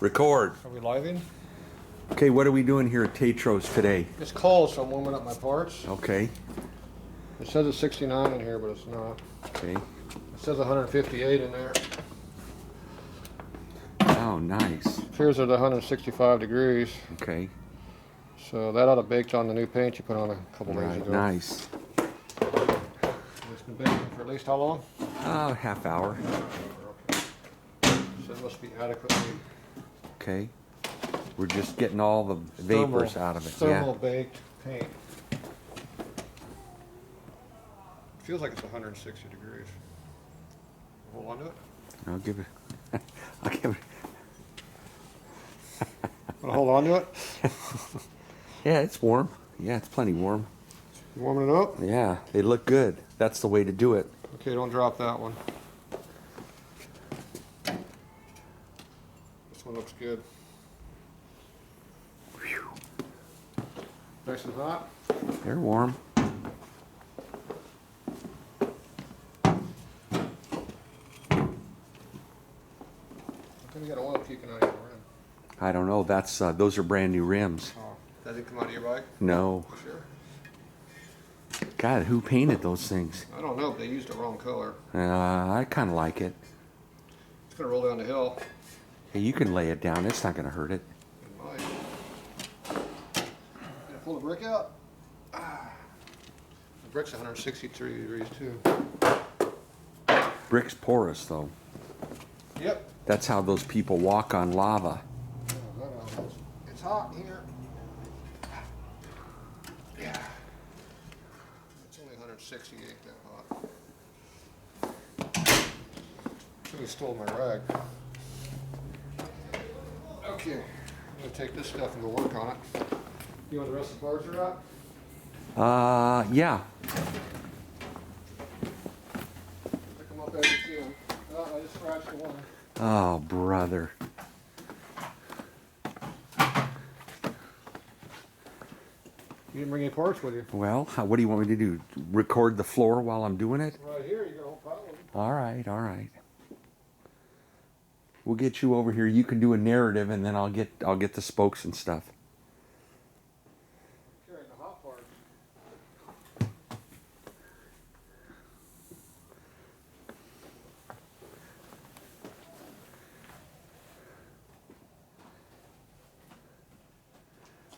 Record. Are we living? Okay, what are we doing here at Tatro's today? It's cold, so I'm warming up my parts. Okay. It says it's 69 in here, but it's not. Okay. It says 158 in there. Oh, nice. Appears at 165 degrees. Okay. So that ought to baked on the new paint you put on a couple days ago. Nice. It's been baking for at least how long? Half hour. So it must be adequately Okay. We're just getting all the vapors out of it. Thermal baked paint. Feels like it's 160 degrees. Hold on to it. I'll give it. I'll give it. Want to hold on to it? Yeah, it's warm. Yeah, it's plenty warm. You warming it up? Yeah, they look good. That's the way to do it. Okay, don't drop that one. This one looks good. Whew. Nice and hot. They're warm. You got oil peeking out of your rim. I don't know. That's those are brand new rims. Oh, that didn't come out of your bike? No. Sure. God, who painted those things? I don't know, but they used the wrong color. I kind of like it. It's gonna roll down the hill. Hey, you can lay it down. It's not going to hurt it. It might. Gonna pull the brick out. Ah. The brick's 163 degrees too. Brick's porous, though. Yep. That's how those people walk on lava. It's hot here. Yeah. It's only 168 that hot. Somebody stole my rag. Okay. I'm gonna take this stuff and go work on it. You want the rest of the parts are out? Yeah. Pick them up as you see them. Oh, I just scratched the one. Oh, brother. You didn't bring any parts with you? Well, what do you want me to do? Record the floor while I'm doing it? Right here, you got a whole pile of them. All right, all right. We'll get you over here. You can do a narrative, and then I'll get the spokes and stuff. Carrying the hot parts.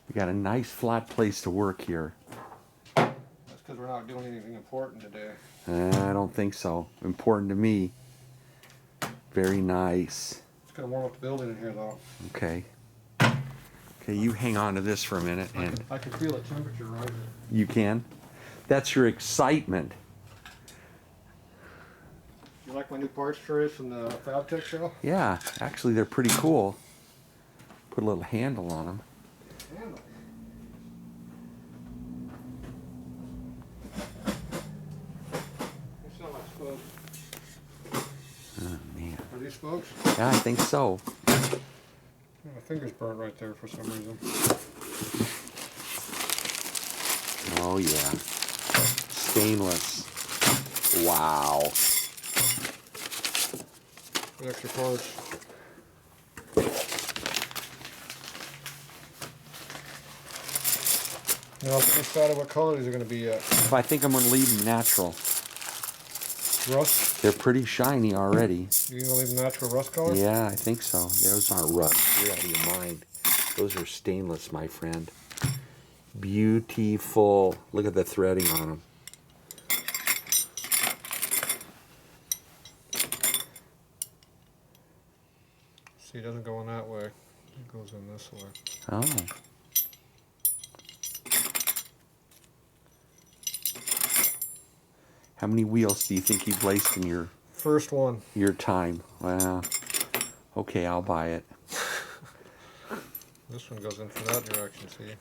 We got a nice flat place to work here. That's because we're not doing anything important today. I don't think so. Important to me. Very nice. It's gonna warm up the building in here though. Okay. Okay, you hang on to this for a minute, and I can feel the temperature rising. you can. That's your excitement. You like my new parts trays from the Fab Tech show? Yeah, actually they're pretty cool. Put a little handle on them. Handle. They sound like spokes. Oh, man. Are these spokes? Yeah, I think so. My finger's burnt right there for some reason. Oh, yeah. Stainless. Wow. With extra parts. Now, I decided what color these are going to be yet. I think I'm going to leave them natural. Rust? They're pretty shiny already. You going to leave them natural rust color? Yeah, I think so. Those aren't rust. You're out of your mind. Those are stainless, my friend. Beautiful. Look at the threading on them. See, it doesn't go in that way. It goes in this way. Oh. How many wheels do you think you've laced in your First one. time? Well, okay, I'll buy it. This one goes in from that direction, see?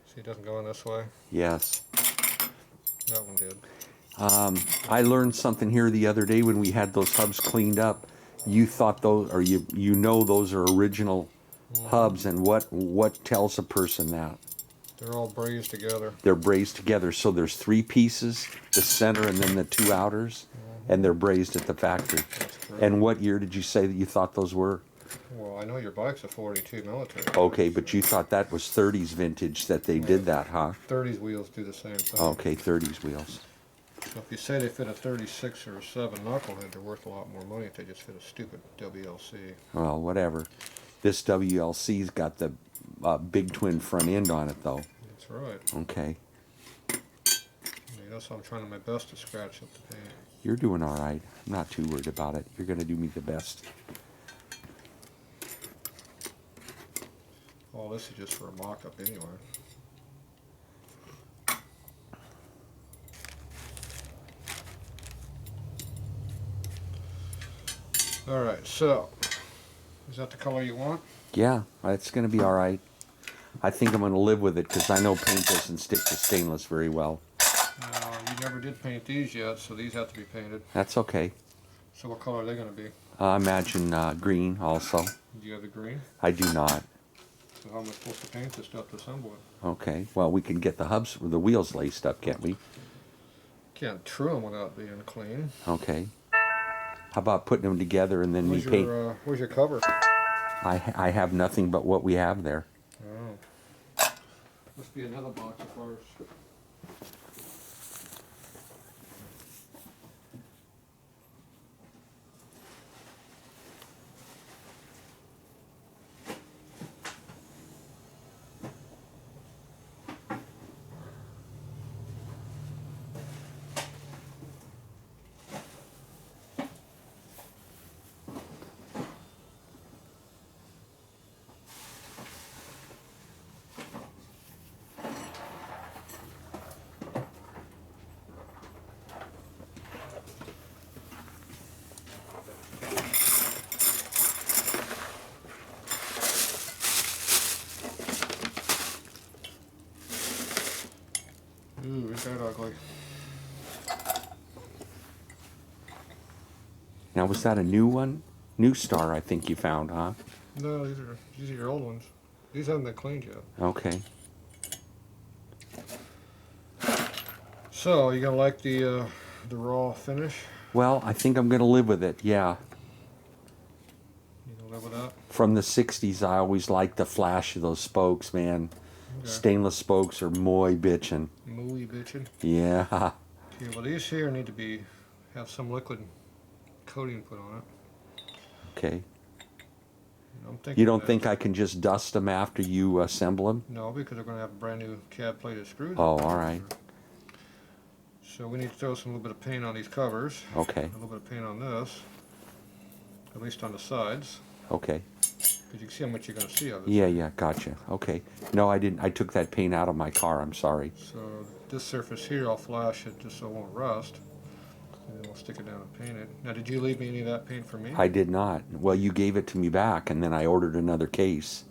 See, it doesn't go in this way. Yes. That one did. I learned something here the other day when we had those hubs cleaned up. You thought those, or you know those are original hubs, and what tells a person that? They're all brazed together. They're brazed together, so there's 3 pieces, the center and then the 2 outers, and they're brazed at the factory. That's correct. And what year did you say that you thought those were? Well, I know your bike's a 42 military. Okay, but you thought that was 30s vintage that they did that, huh? 30s wheels do the same thing. Okay, 30s wheels. So if you say they fit a 36 or a 7 knucklehead, they're worth a lot more money if they just fit a stupid WLC. Well, whatever. This WLC's got the big twin front end on it, though. That's right. Okay. Yeah, that's how I'm trying my best to scratch up the paint. You're doing all right. I'm not too worried about it. You're going to do me the best. All this is just for a mock-up anyway. Alright, so, is that the color you want? Yeah, it's going to be all right. I think I'm going to live with it because I know paint doesn't stick to stainless very well. You never did paint these yet, so these have to be painted. That's okay. So what color are they going to be? I imagine green also. Do you have the green? I do not. So how am I supposed to paint this stuff to assemble it? Okay, well, we can get the hubs, the wheels laced up, can't we? Can't true them without being clean. Okay. How about putting them together and then we paint? Where's your cover? I have nothing but what we have there. Oh. Must be another box of parts. Ooh, is that ugly? Now, was that a new one? New Star, I think you found, huh? No, these are your old ones. These haven't been cleaned yet. Okay. So, you gonna like the raw finish? Well, I think I'm going to live with it, yeah. You gonna live with that? From the 60s, I always liked the flash of those spokes, man. Okay. Stainless spokes are muy bitchin'. Muy bitchin'. Yeah. Okay, well these here need to have some liquid coating put on it. Okay. I'm thinking You don't that- think I can just dust them after you assemble them? No, because they're gonna have brand new cab plated screws. Oh, all right. So we need to throw some little bit of paint on these covers. Okay. A little bit of paint on this. At least on the sides. Okay. Because you can see how much you're gonna see of it. Yeah, gotcha. Okay. No, I didn't. I took that paint out of my car. I'm sorry. So this surface here, I'll flash it just so it won't rust. And then we'll stick it down and paint it. Now, did you leave me any of that paint for me? I did not. Well, you gave it to me back, and then I ordered another case.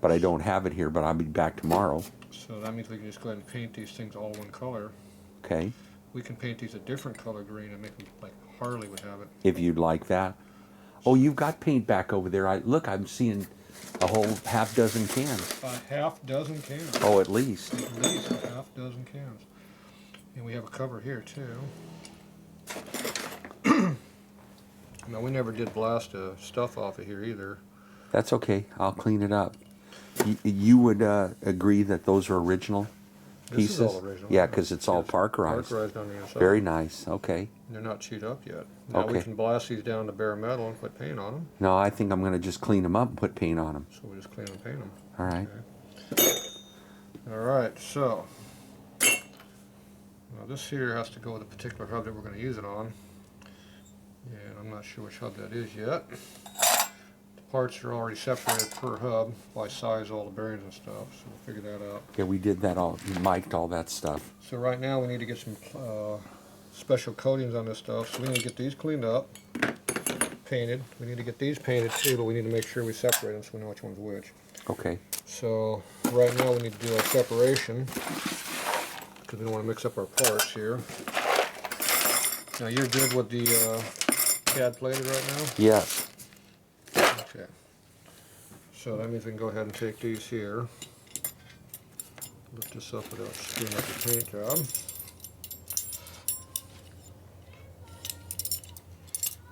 But I don't have it here, but I'll be back tomorrow. So that means we can just go ahead and paint these things all one color. Okay. We can paint these a different color green and make them like Harley would have it. If you'd like that. Oh, you've got paint back over there. Look, I'm seeing a whole half dozen cans. A half dozen cans. Oh, at least. At least a half dozen cans. And we have a cover here too. Now we never did blast stuff off of here either. That's okay. I'll clean it up. You would agree that those are original pieces? This is all original. Yeah, because it's all Yes, parkerized. Parkerized on the inside. Very nice. Okay. They're not chewed up yet. Now we Okay. can blast these down to bare metal and put paint on them. No, I think I'm going to just clean them up and put paint on them. So we'll just clean and paint them. All right. Okay. All right, so now this here has to go with a particular hub that we're going to use it on. And I'm not sure which hub that is yet. The parts are already separated per hub by size, all the bearings and stuff, so we'll figure that out. Yeah, we did that all. We mic'd all that stuff. So right now we need to get some special coatings on this stuff. So we need to get these cleaned up, painted. We need to get these painted too, but we need to make sure we separate them so we know which one's which. Okay. So right now we need to do our separation because we don't want to mix up our parts here. Now you're good with the CAD plated right now? Yes. Okay. So that means we can go ahead and take these here. Lift this up without screwing up the paint job.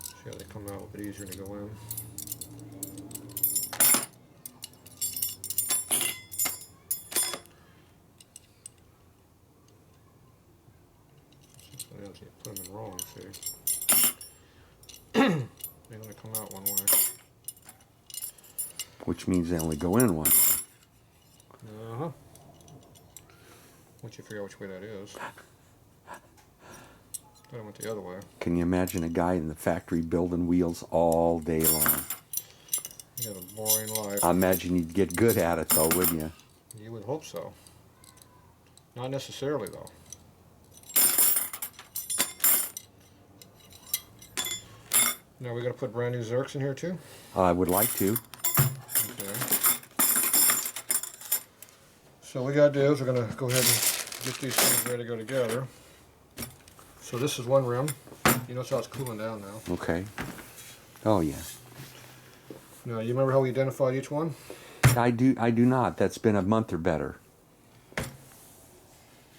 See how they come out a little bit easier to go in. which means they only go in one. Uh-huh. Once you figure out which way that is. I went the other way. Can you imagine a guy in the factory building wheels all day long? You got a boring life. I imagine you'd get good at it though, wouldn't you? You would hope so. Not necessarily though. Now we got to put brand new Zerks in here too? I would like to. Okay. So what we got to do is we're going to go ahead and get these things ready to go together. So this is one rim. You notice how it's cooling down now. Okay. Oh yeah. Now you remember how we identified each one? I do not. That's been a month or better.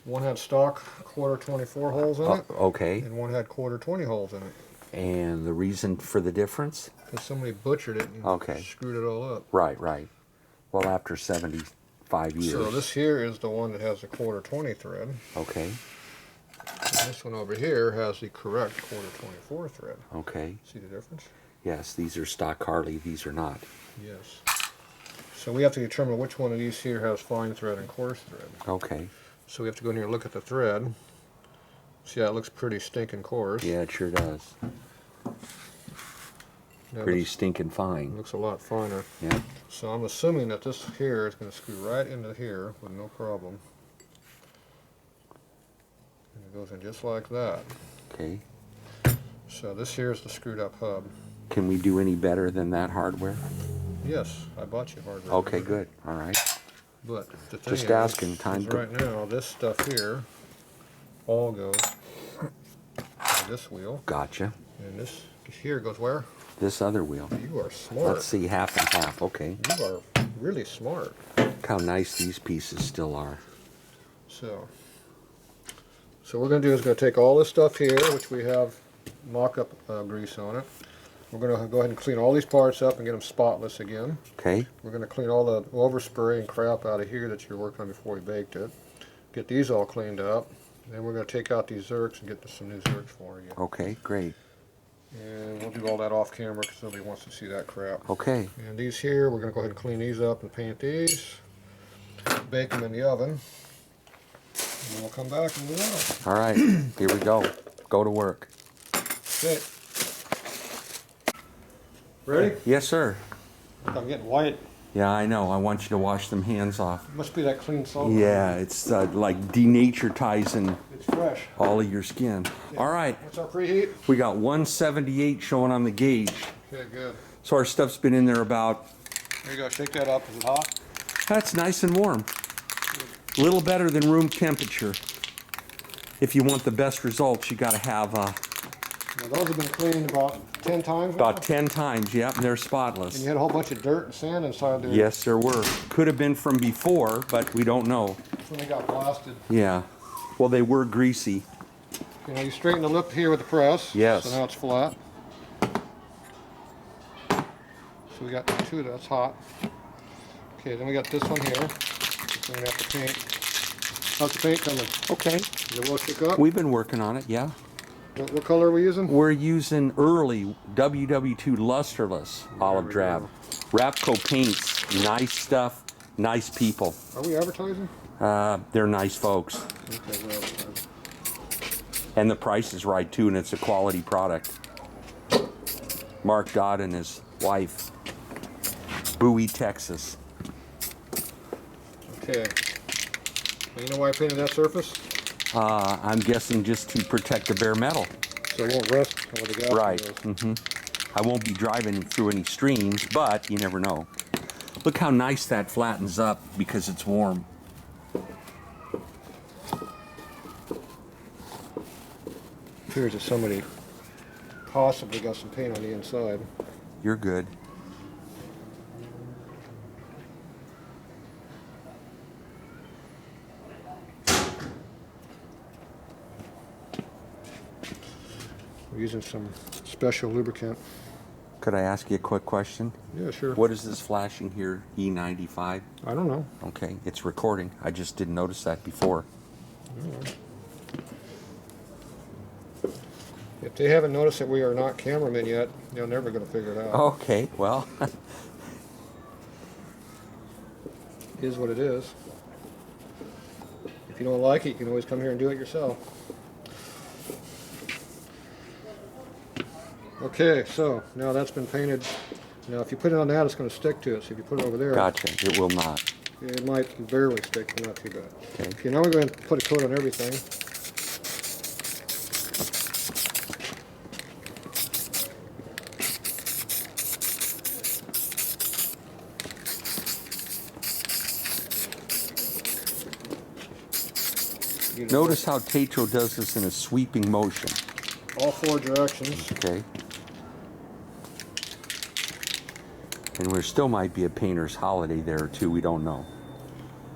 One had stock quarter 24 holes in it, Okay. and one had quarter 20 holes in it. And the reason for the difference? Because somebody butchered it and screwed it all up. Right, right. Well, after 75 years. So this here is the one that has the quarter 20 thread. Okay. And this one over here has the correct quarter 24 thread. Okay. See the difference? Yes, these are stock Harley. These are not. Yes. So we have to determine which one of these here has fine thread and coarse thread. Okay. So we have to go in here and look at the thread. See how it looks pretty stinking coarse. Yeah, it sure does. Now Pretty stinking fine. looks a lot finer. Yeah. So I'm assuming that this here is going to screw right into here with no problem. And it goes in just like that. Okay. So this here is the screwed up hub. Can we do any better than that hardware? Yes, I bought you hardware. Okay, good. All right. But the thing Just is, asking. Time to. right now, this stuff here all goes to this wheel. Gotcha. And this here goes where? This other wheel. You are smart. Let's see, half and half. Okay. You are really smart. Look how nice these pieces still are. So what we're going to do is going to take all this stuff here, which we have mock-up grease on it. We're going to go ahead and clean all these parts up and get them spotless again. Okay. We're going to clean all the overspray and crap out of here that you were working on before we baked it. Get these all cleaned up. Then we're going to take out these Zerks and get some new Zerks for you. Okay, great. And we'll do all that off camera because nobody wants to see that crap. Okay. And these here, we're going to go ahead and clean these up and paint these. Bake them in the oven. And then we'll come back and move on. All right. Here we go. Go to work. Okay. Ready? Yes, sir. I'm getting white. Yeah, I know. I want you to wash them hands off. Must be that clean salt. Yeah, it's like denaturetizing It's fresh. all of your skin. Yeah. All right. What's our preheat? We got 178 showing on the gauge. Okay, good. So our stuff's been in there about, There you go. Shake that up. Is it hot? that's nice and warm. A little better than room temperature. If you want the best results, you got to have Now those have been cleaned about 10 times now? about 10 times. Yep, and they're And spotless. you had a whole bunch of dirt and sand inside there. Yes, there were. Could have been from before, but we don't know. That's when they got blasted. Yeah. Well, they were greasy. Okay, now you straighten the lip here with the press. Yes. So now it's flat. So we got two, that's hot. Okay, then we got this one here. We're going to have to paint. How's the paint coming? Okay. Is it well shook up? We've been working on it, yeah. What color are we using? We're using early WW2 lusterless olive we drab. go. Rapco paints, nice stuff, nice people. Are we advertising? They're nice folks. Okay, well, And the price is right too, and it's a quality product. Mark Dodd and his wife. Bowie, Texas. okay. Now, you know why I painted that surface? I'm guessing just to protect the bare metal. So it won't rust where the gas Right. goes. I won't be driving through any streams, but you never know. Look how nice that flattens up because it's warm. Appears that somebody possibly got some paint on the inside. You're good. We're using some special lubricant. Could I ask you a quick question? Yeah, sure. What is this flashing here? E95? I don't know. Okay, it's recording. I just didn't notice that before. If they haven't noticed that we are not cameramen yet, they're never going to figure it out. Okay, well, is what it is. If you don't like it, you can always come here and do it yourself. Okay, so now that's been painted. Now if you put it on that, it's going to stick to it. So if you put it over there, Gotcha. It will not. it might barely stick, but not too bad. Okay. Okay, now we're going to put a coat on everything. Notice how Tatro does this in a sweeping motion. All 4 directions. Okay. And there still might be a painter's holiday there too. We don't know.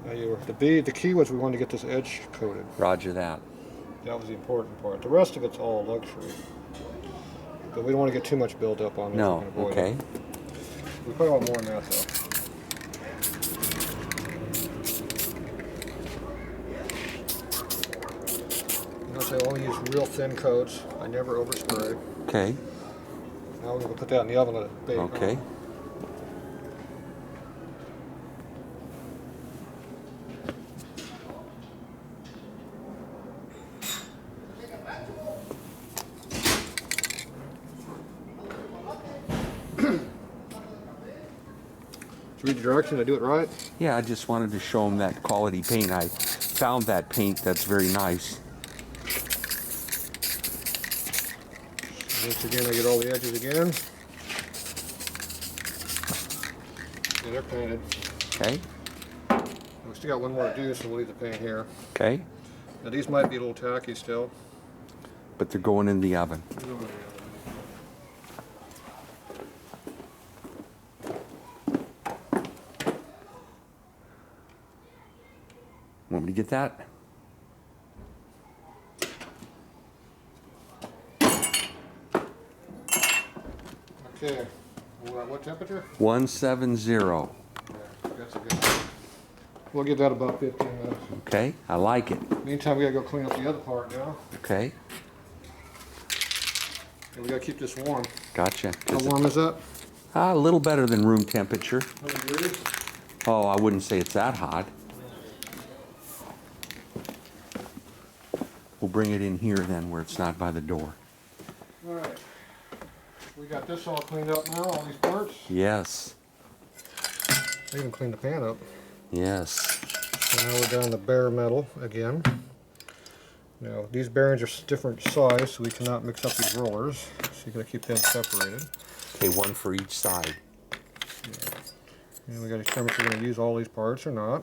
The key was we wanted to get this edge coated. Roger that. That was the important part. The rest of it's all luxury. But we don't want to get too much build up on it. No. Okay. We put a lot more in that though. Notice I only use real thin coats. I never overspray. Okay. Now we're going to put that in the oven and let it bake. Okay. Read the direction, I do it right. Yeah, I just wanted to show them that quality paint. I found that paint that's very nice. Once again, I get all the edges again. Yeah, they're painted. Okay. We still got one more to do, so we'll leave the paint here. Okay. Now these might be a little tacky still. But they're going in the oven. Want me to get that? Okay, we're at what temperature? 170. Yeah, that's a good one. We'll give that about 15 minutes. Okay, I like it. Meantime, we gotta go clean up the other part now. Okay, And we gotta keep this warm. gotcha. How warm is that? A little better than room temperature. 100 degrees? Oh, I wouldn't say it's that hot. We'll bring it in here then where it's not by the door. All right. We got this all cleaned up now, all these parts. Yes, I even cleaned the pan up. yes. So now we're down to bare metal again. Now these bearings are different size, so we cannot mix up these rollers. So you gotta keep them separated. Okay, one for each side. And we gotta determine if we're gonna use all these parts or not.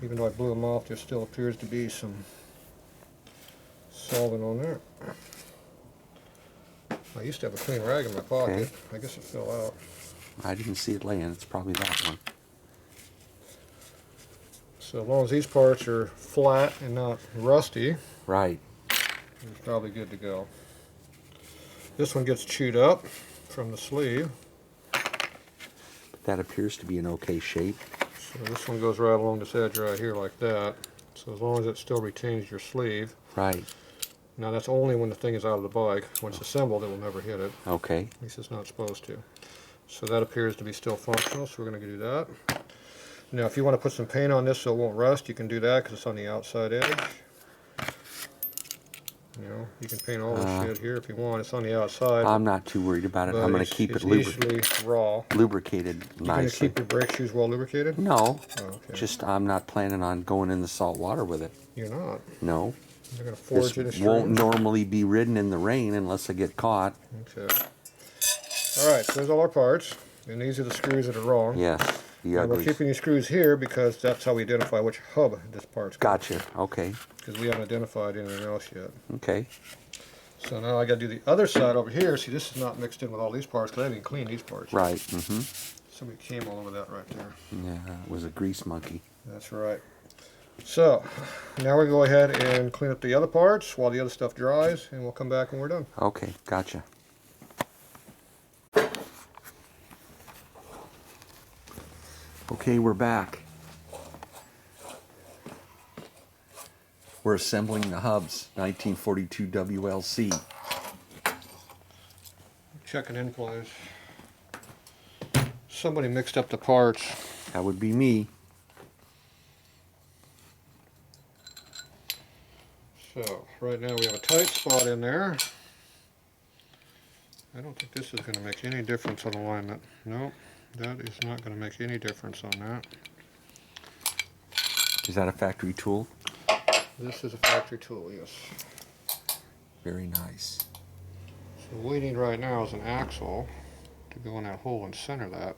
Even though I blew them off, there still appears to be some solvent on there. I used to have a clean rag in my pocket. Okay. I guess it fell out. I didn't see it laying. It's probably that one. So as long as these parts are flat and not rusty, Right. it's probably good to go. This one gets chewed up from the sleeve. That appears to be an okay shape. So this one goes right along this edge right here like that. So as long as it still retains your sleeve. Right. Now that's only when the thing is out of the bike. When it's assembled, it will never hit it. Okay. At least it's not supposed to. So that appears to be still functional, so we're going to do that. Now if you want to put some paint on this so it won't rust, you can do that because it's on the outside edge. You know, you can paint all this shit here if you want. It's on the outside. I'm not too worried about it. I'm going to keep it it's easily raw. lubricated You're going to nicely. keep your brake shoes well lubricated? No, Oh, okay. just I'm not planning on going in the salt water with it. You're not. No. You're going to forge This it a won't string. normally be ridden in the rain unless I get caught. Okay. Alright, so there's all our parts. And these are the screws that are wrong. Yes, the And we're uglies. keeping these screws here because that's how we identify which hub this part's got. Gotcha. Okay. Because we haven't identified anything else yet. Okay. So now I got to do the other side over here. See, this is not mixed in with all these parts because I haven't even cleaned these parts. Right. Mm-hmm. Somebody came all over that right there. Yeah, it was a grease monkey. That's right. So now we go ahead and clean up the other parts while the other stuff dries, and we'll come back when we're done. Okay, gotcha. Okay, we're back. We're assembling the hubs, 1942 WLC. Checking in place. Somebody mixed up the parts That would be me. So, right now we have a tight spot in there. I don't think this is going to make any difference on alignment. No, that is not going to make any difference on that. Is that a factory tool? This is a factory tool, yes. Very nice. So what we need right now is an axle to go in that hole and center that.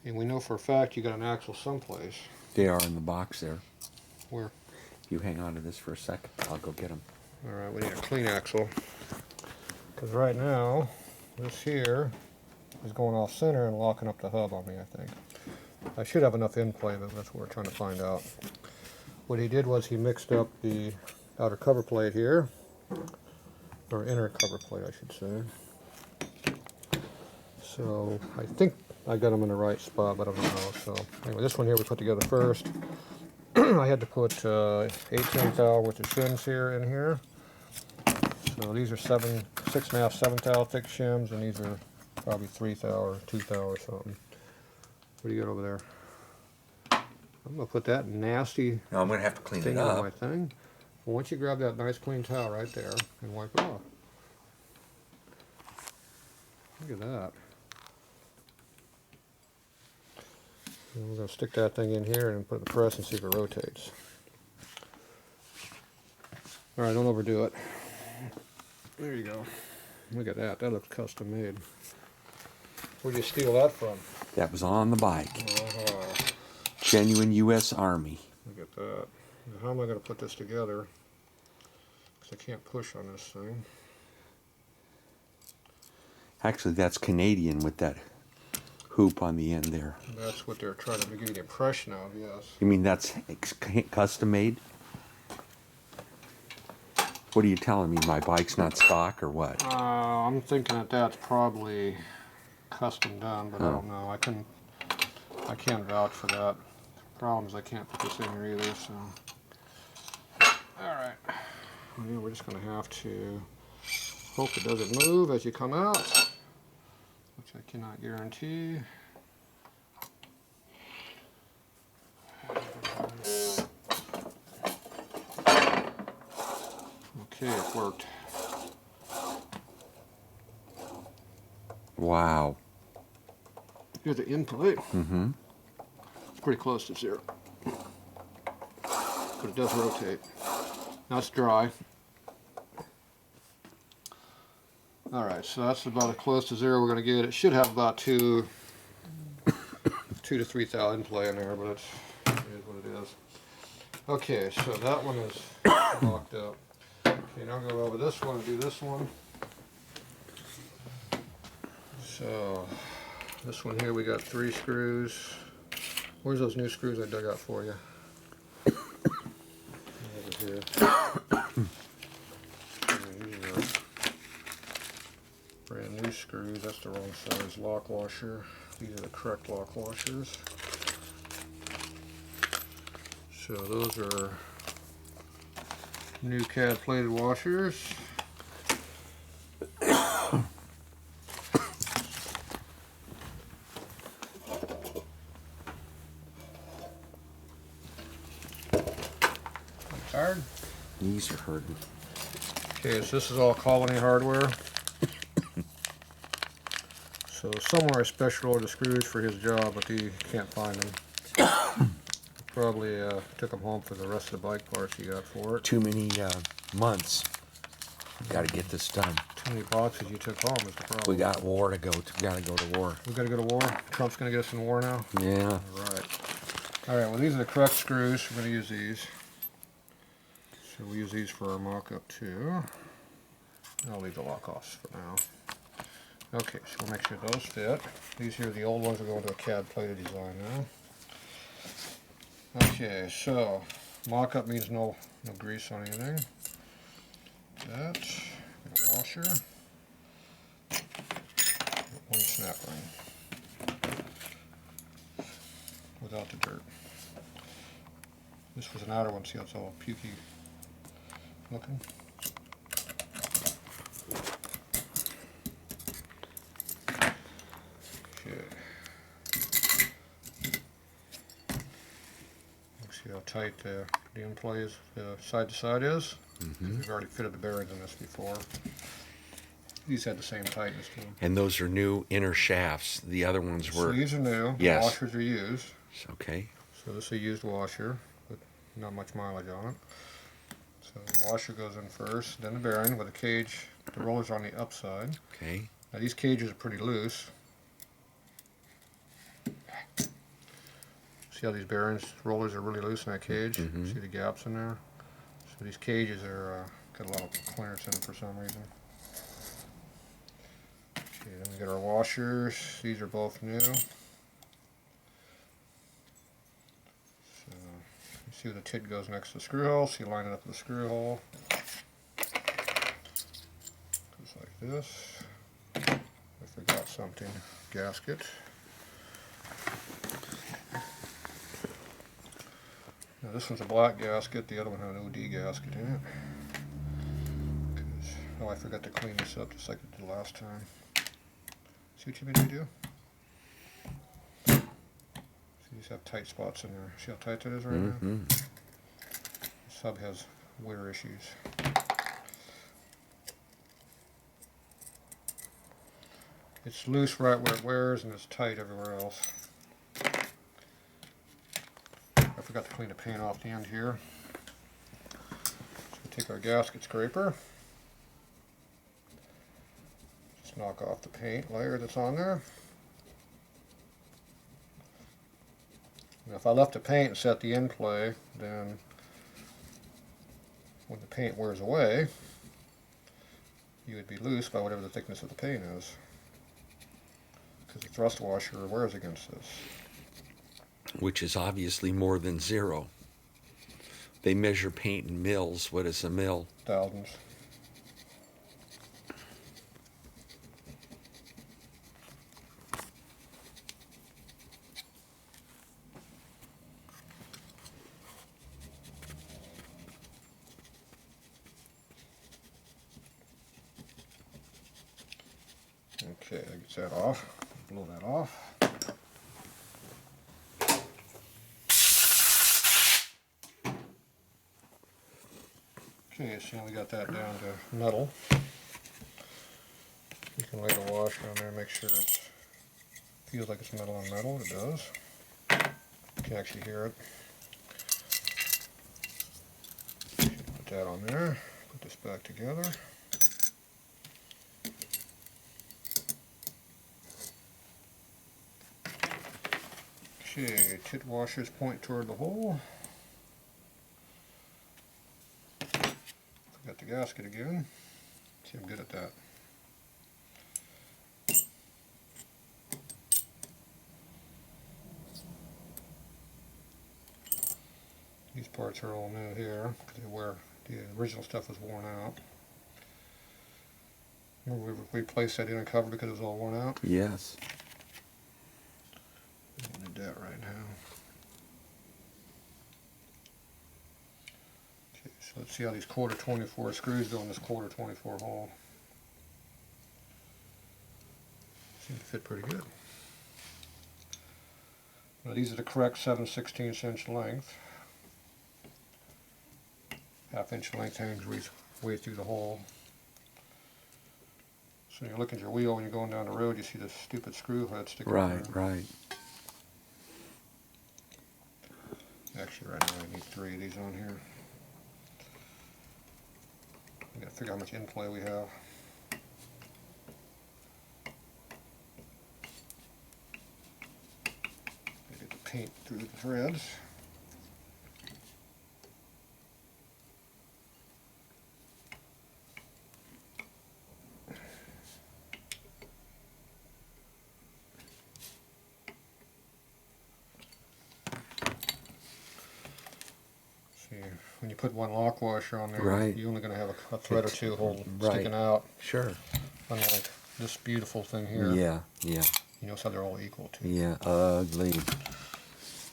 And we know for a fact you got an axle someplace. They are in the box there. Where? You hang on to this for a second. I'll go get them. Alright, we need a clean axle. Because right now, this here is going off center and locking up the hub on me, I think. I should have enough in play, but that's what we're trying to find out. What he did was he mixed up the outer cover plate here, or inner cover plate, I should say. So I think I got them in the right spot, but I don't know. So anyway, this one here we put together first. I had to put 18 thou worth of shims here in here. So these are 6.5, 7 thou thick shims, and these are probably 3 thou or 2 thou or something. What do you got over there? I'm gonna put that nasty No, I'm going to have to clean thing it on up. my thing. Well, once you grab that nice clean towel right there and wipe it off. Look at that. And we're going to stick that thing in here and put it in the press and see if it rotates. Alright, don't overdo it. There you go. Look at that. That looks custom made. Where'd you steal that from? That was on the bike. Uh-huh. Genuine U.S. Army. Look at that. Now, how am I going to put this together? Because I can't push on this thing. Actually, that's Canadian with that hoop on the end there. That's what they're trying to give you the impression of, yes. You mean that's custom made? What are you telling me? My bike's not stock or what? I'm thinking that that's probably custom done, but I don't know. I can't vouch for that. Problem is I can't put this in here either, so. Alright. Well, we're just going to have to hope it doesn't move as you come out, which I cannot guarantee. Okay, it worked. Wow. Here's the input. Mm-hmm. It's pretty close to zero. But it does rotate. Now it's dry. Alright, so that's about as close to zero we're going to get. It should have about 2 to 3 thou in play in there, but it is what it is. Okay, so that one is locked up. Okay, now go over this one and do this one. So, this one here we got 3 screws. Where's those new screws I dug out for you? Over here. These are brand new screws. That's the wrong size lock washer. These are the correct lock washers. So those are new CAD plated washers. Tired? Knees are hurting. Okay, so this is all Colony hardware. So somewhere I special ordered screws for his job, but he can't find them. Probably took them home for the rest of the bike parts he got for it. Too many months. Got to get this done. Too many boxes you took home is the problem. We got war to go to. We got to go to war. We gotta go to war? Trump's gonna get us in war now? Yeah. Alright, well these are the correct screws. We're gonna use these. So we use these for our mock-up too. I'll leave the lock-offs for now. Okay, so we'll make sure those fit. These here are the old ones. We're going to a CAD plated design now. Okay, so mock-up means no grease on anything. That, get a washer, one snap ring without the dirt. This was an outer one, see how it's all pukey looking? Okay. See how tight the end play is, side to side is? We've already fitted the bearings in this before. These had the same tightness to them. And those are new inner shafts. The other ones were. Sleeves are new. Yes. Washers are used. Okay. So this is a used washer, but not much mileage on it. So the washer goes in first, then the bearing with the cage. The rollers are on the upside. Okay. Now these cages are pretty loose. See how these bearings, rollers are really loose in that cage? See the gaps in there? So these cages are got a lot of clearance in them for some reason. Okay, then we get our washers. These are both new. So you see where the tit goes next to the screw hole. So you line it up with the screw hole. Goes like this. I forgot something. Gasket. Now this one's a black gasket, the other one had an OD gasket in it. Oh, I forgot to clean this up just like I did last time. See what you made me do? See, these have tight spots in there. See how tight that is right now? The sub has wear issues. It's loose right where it wears and it's tight everywhere else. I forgot to clean the paint off the end here. So we take our gasket scraper. Just knock off the paint layer that's on there. Now if I left the paint and set the end play, then when the paint wears away, you would be loose by whatever the thickness of the paint is. Because the thrust washer wears against this. Which is obviously more than 0. They measure paint in mils. What is a mil? Thousands. Okay, that gets that off. Blow that off. Okay, so now we got that down to metal. You can lay the washer on there, make sure it feels like it's metal on metal. It does. You can actually hear it. Put that on there. Put this back together. Okay, tit washers point toward the hole. Got the gasket again. See, I'm good at that. These parts are all new here because the original stuff was worn out. Remember we replaced that inner cover because it was all worn out? Yes. I need that right now. Okay, so let's see how these quarter 24 screws go in this quarter 24 hole. Seem to fit pretty good. Now these are the correct 7/16 inch length. Half-inch length hangs way through the hole. So you look at your wheel when you're going down the road, you see this stupid screw head sticking out there. Right. Actually, right now I need 3 of these on here. We gotta figure out how much in play we have. Get the paint through the threads. See, when you put one lock washer on there, Right. you're only going to have a thread or two Right. sticking out. Sure. Unlike this beautiful thing here. Yeah. You notice how they're all equal too. Yeah.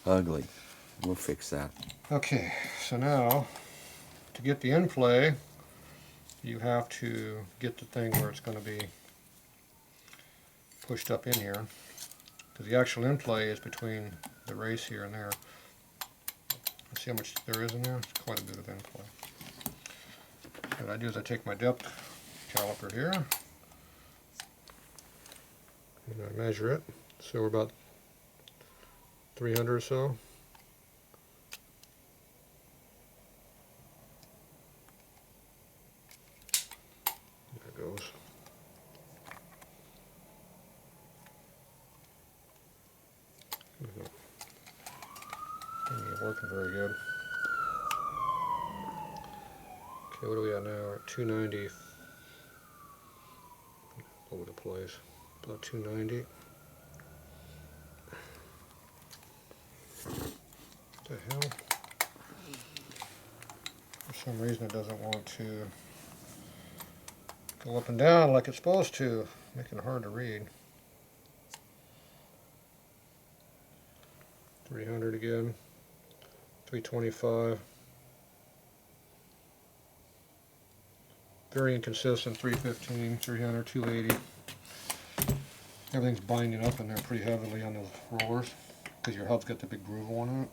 Ugly. We'll fix that. Okay, so now to get the in play, you have to get the thing where it's going to be pushed up in here, because the actual in play is between the race here and there. See how much there is in there? It's quite a bit of inflow. What I do is I take my depth caliper here and I measure it. So we're about 300 or so. There it goes. Ain't working very good. Okay, what are we at now? We're at 290. Over the place. About 290. What the hell? For some reason it doesn't want to go up and down like it's supposed to, making it hard to read. 300 again. 325. Very inconsistent. 315, 300, 280. Everything's binding up in there pretty heavily on those rollers because your hub's got the big groove on it.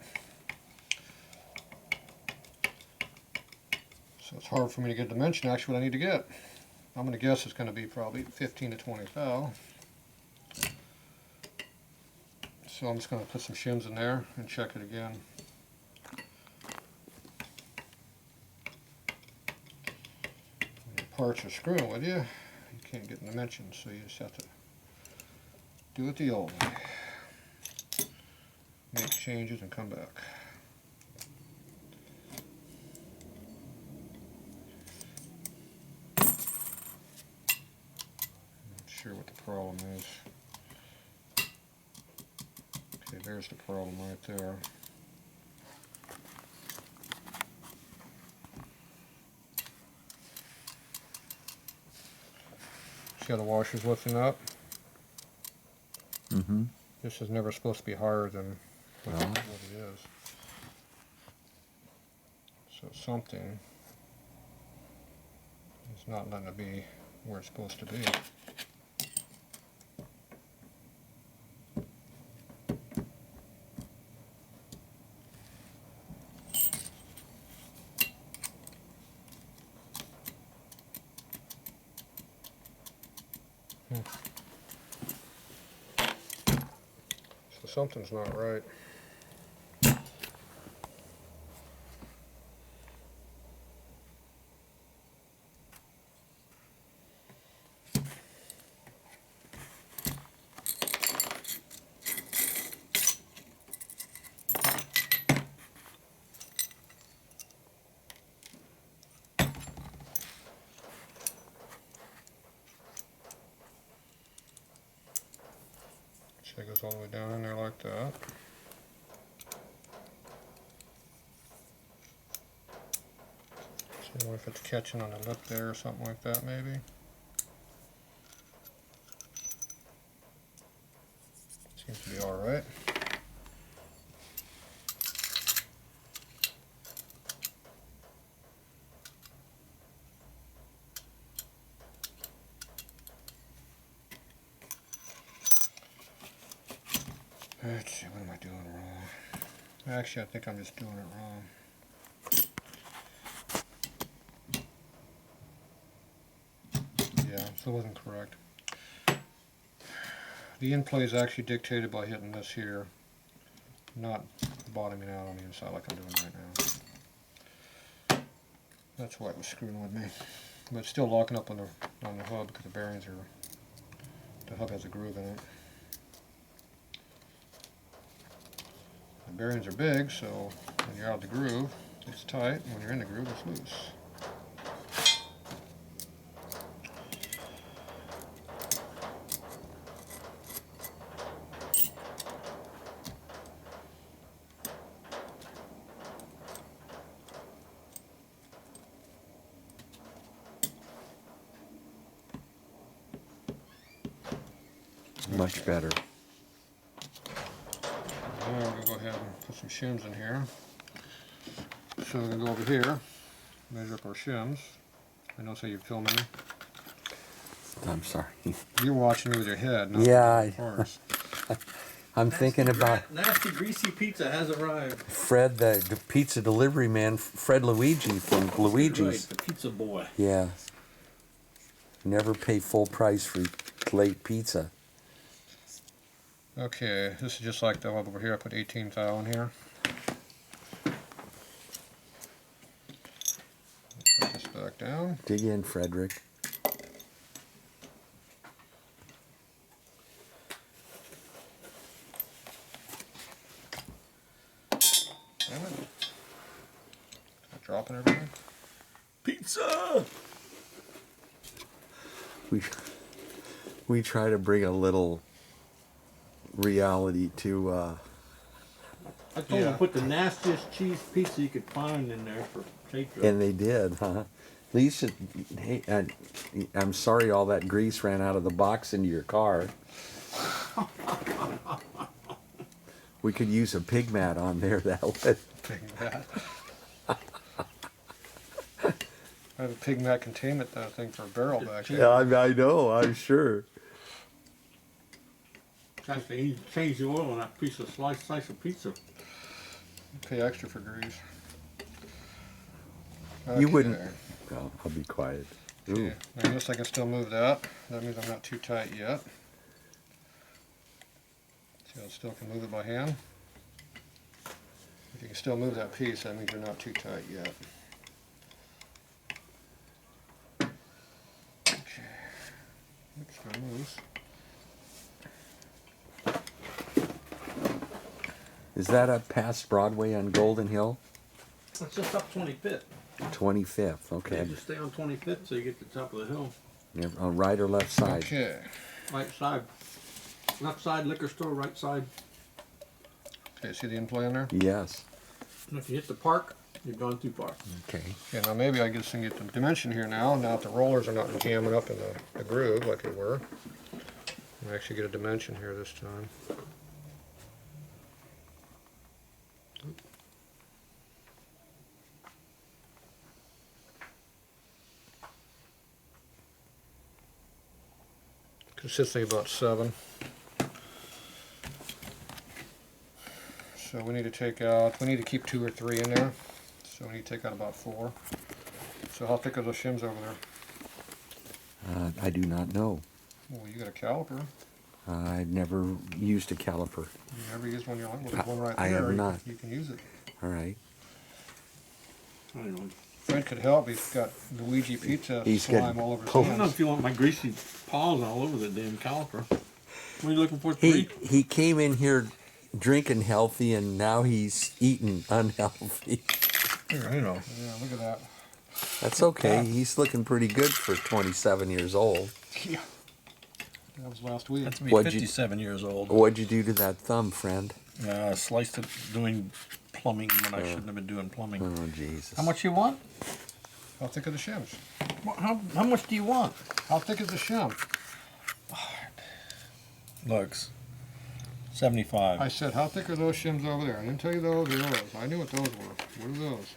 So it's hard for me to get a dimension actually what I need to get. I'm going to guess it's going to be probably 15 to 20 thou. So I'm just going to put some shims in there and check it again. When your parts are screwing with you, you can't get dimensions, so you just have to do it the old way. Make changes and come back. Not sure what the problem is. Okay, there's the problem right there. See how the washer's lifting up? Mm-hmm. This is never supposed to be higher than what it is. So something is not letting it be where it's supposed to be. So something's not right. So it goes all the way down in there like that. So I wonder if it's catching on the lip there or something like that maybe. Seems to be alright. Let's see, what am I doing wrong? Actually, I think I'm just doing it wrong. Yeah, so it wasn't correct. The in play is actually dictated by hitting this here, not bottoming out on the inside like I'm doing right now. That's why it was screwing with me. But it's still locking up on the hub because the bearings are, the hub has a groove in it. The bearings are big, so when you're out of the groove, it's tight. When you're in the groove, it's loose. Much better. Now we're going to go ahead and put some shims in here. So we're going to go over here, measure up our shims. I know, so you're filming me. I'm sorry. You're watching me with your head, not Yeah, with your parts. I'm thinking about Nasty greasy pizza has arrived. Fred, the pizza delivery man, Fred Luigi from Luigi's. Right, the pizza boy. Yeah. Never pay full price for late pizza. Okay, this is just like the one over here. I put 18 thou in here. Put this back down. Dig in, Frederick. Damn it. Dropping everything. Pizza! We try to bring a little reality to I told him to put the nastiest cheese pizza you could find in there for Tatro. and they did, huh? Lisa, hey, I'm sorry all that grease ran out of the box into your car. We could use a pig mat on there that would. Pig mat. I have a pig mat containment thing for a barrel back there. Yeah, I know, I'm sure. Actually, he changed the oil on that piece of slice of pizza. Pay extra for grease. You Okay. wouldn't. Oh, I'll be quiet. Ooh. Okay. Now notice I can still move that. That means I'm not too tight yet. See, I still can move it by hand. If you can still move that piece, that means you're not too tight yet. Okay. Oops, my moves. Is that up past Broadway on Golden Hill? It's just up 25th. 25th, You okay. just stay on 25th so you get to the top of the hill. Yeah, on right or left side? Okay. Right side. Left side, liquor store, right side. Okay, see the in-play in there? Yes. And if you hit the park, you've gone too far. Okay. Okay, now maybe I can get the dimension here now. Now that the rollers are not jamming up in the groove like they were. I actually get a dimension here this time. Consistently about 7. So we need to take out, we need to keep 2 or 3 in there. So we need to take out about 4. So how thick are those shims over there? I do not know. Well, you got a caliper. I've never used a caliper. You never used one in your life? Well, there's one right I there. have You- not. You can use it. All right. I don't know. Fred could help. He's got Luigi pizza He's slime got all over his I don't know hands. if you want my greasy paws all over the damn caliper. What are you looking for? He 3? he came in here drinking healthy and now he's eating unhealthy. I know. Yeah, look at that. That's okay. He's looking pretty good for 27 years old. Yeah. That was last week. That's me, What'd you- 57 years old. What'd you do to that thumb, friend? Sliced it doing plumbing when I shouldn't have been doing plumbing. Oh, Jesus. How much you want? How thick are the shims? How much do you want? How thick is the shim? Looks 75. I said, how thick are those shims over there? I didn't tell you those or those. I knew what those were. What are those?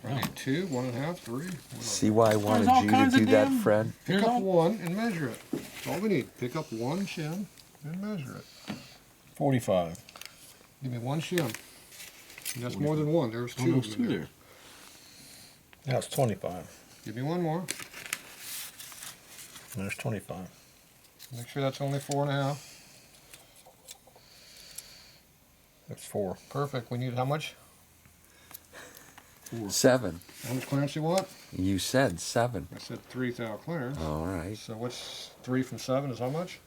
I need 2, 1.5, 3. See why I wanted all you to kinds of do that, damn- Fred? Pick Here's up all- one and measure it. That's all we need. Pick up one shim and measure it. 45. Give me one shim. And that's more than one. There's 2 Almost of 2 them there. That's 25. Give me one more. There's 25. Make sure that's only 4.5. That's 4. Perfect. We need how much? 7. How much clearance you want? You said 7. I said 3 thou clearance. All right. So what's 3 from 7 is how much?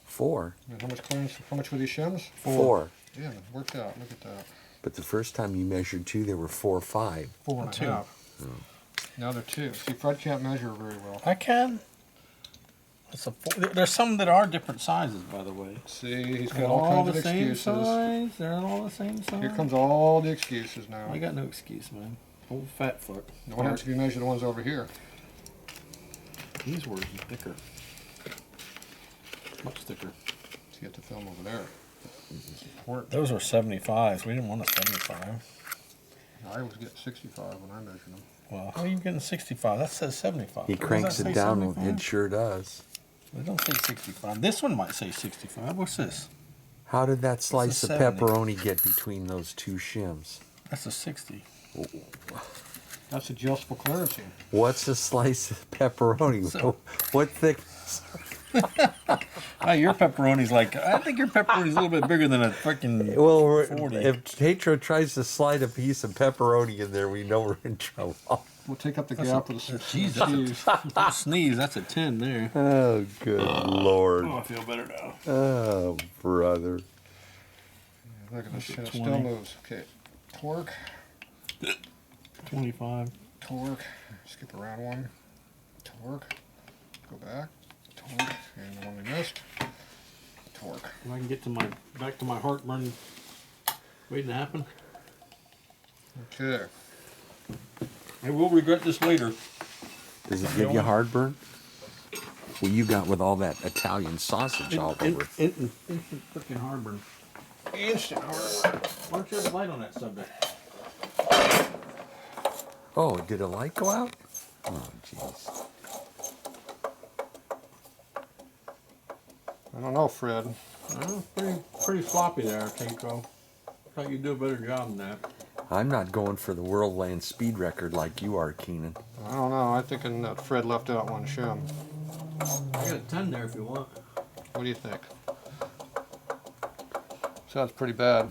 4. And how much clearance? How much were these shims? 4. Yeah, it worked out. Look at that. But the first time you measured 2, they were 4, 5. 4.5. Now they're 2. See, Fred can't measure very well. I can. It's a 4. There's some that are different sizes, by the way. See, he's They're got all kinds the of same excuses. size. They're all the same size. Here comes all the excuses now. I got no excuse, man. Old fat fuck. No, what happens if you measure the ones over here? These were thicker. Much thicker. So you have to film over there. Support. Those were 75s. We didn't want a 75. I always get 65 when I measure them. Well, how are you getting 65? That says 75. He Does cranks that it say down. 75? It sure does. It don't say 65. This one might say 65. What's this? How did that slice of 70. pepperoni get between those two shims? That's a 60. That's adjustable clearancing. What's a slice of pepperoni? So- What thick? Your pepperoni's like, I think your pepperoni's a little bit bigger than a freaking. Well, 40. if Tatro tries to slide a piece of pepperoni in there, we know we're in trouble. We'll take up the gap with some Jeez, cheese. don't sneeze. That's a 10 there. Oh, good Lord. Oh, I feel better now. Oh, brother. Look at this shit, it 20. still moves. Okay, torque, 25. torque, skip around one, torque, go back, torque, and the one we missed, torque. If I can get to my back to my heartburn waiting to happen. Okay, I will regret this later. Does it give you heartburn? Well, you got with all that Italian sausage all over. Instant freaking heartburn. instant heartburn. Why don't you have a light on that subject? Oh, did a light go out? Oh, jeez. I don't know, Fred. Oh, pretty sloppy there, Tatro. Thought you'd do a better job than that. I'm not going for the world land speed record like you are, Keenan. I don't know, I'm thinking that Fred left out one shim. I got a 10 there if you want. What do you think? Sounds pretty bad.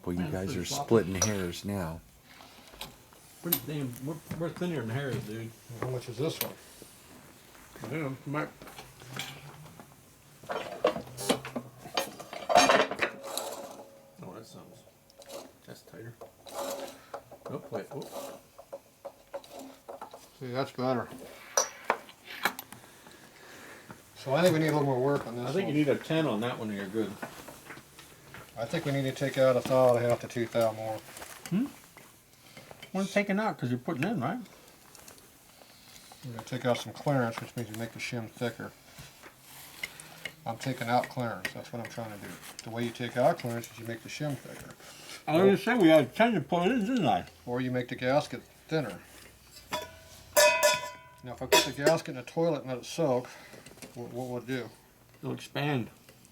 Well, you That's guys pretty are sloppy. splitting hairs now. Pretty damn. We're thinner than Harris, dude. How much is this one? Yeah, might. Oh, that sounds. That's tighter. Oh, wait. Oh. See, that's better. So I think we need a little more work on this I think you one. need a 10 on that one and you're good. I think we need to take out a thou and a half to 2 thou more. One's taken out because you're putting in, right? We're going to take out some clearance, which means you make the shim thicker. I'm taking out clearance. That's what I'm trying to do. The way you take out clearance is you make the shim thicker. I was just saying we had a 10 to put in, didn't I? Or you make the gasket thinner. Now if I put the gasket in the toilet and let it soak, what will it do? It'll expand.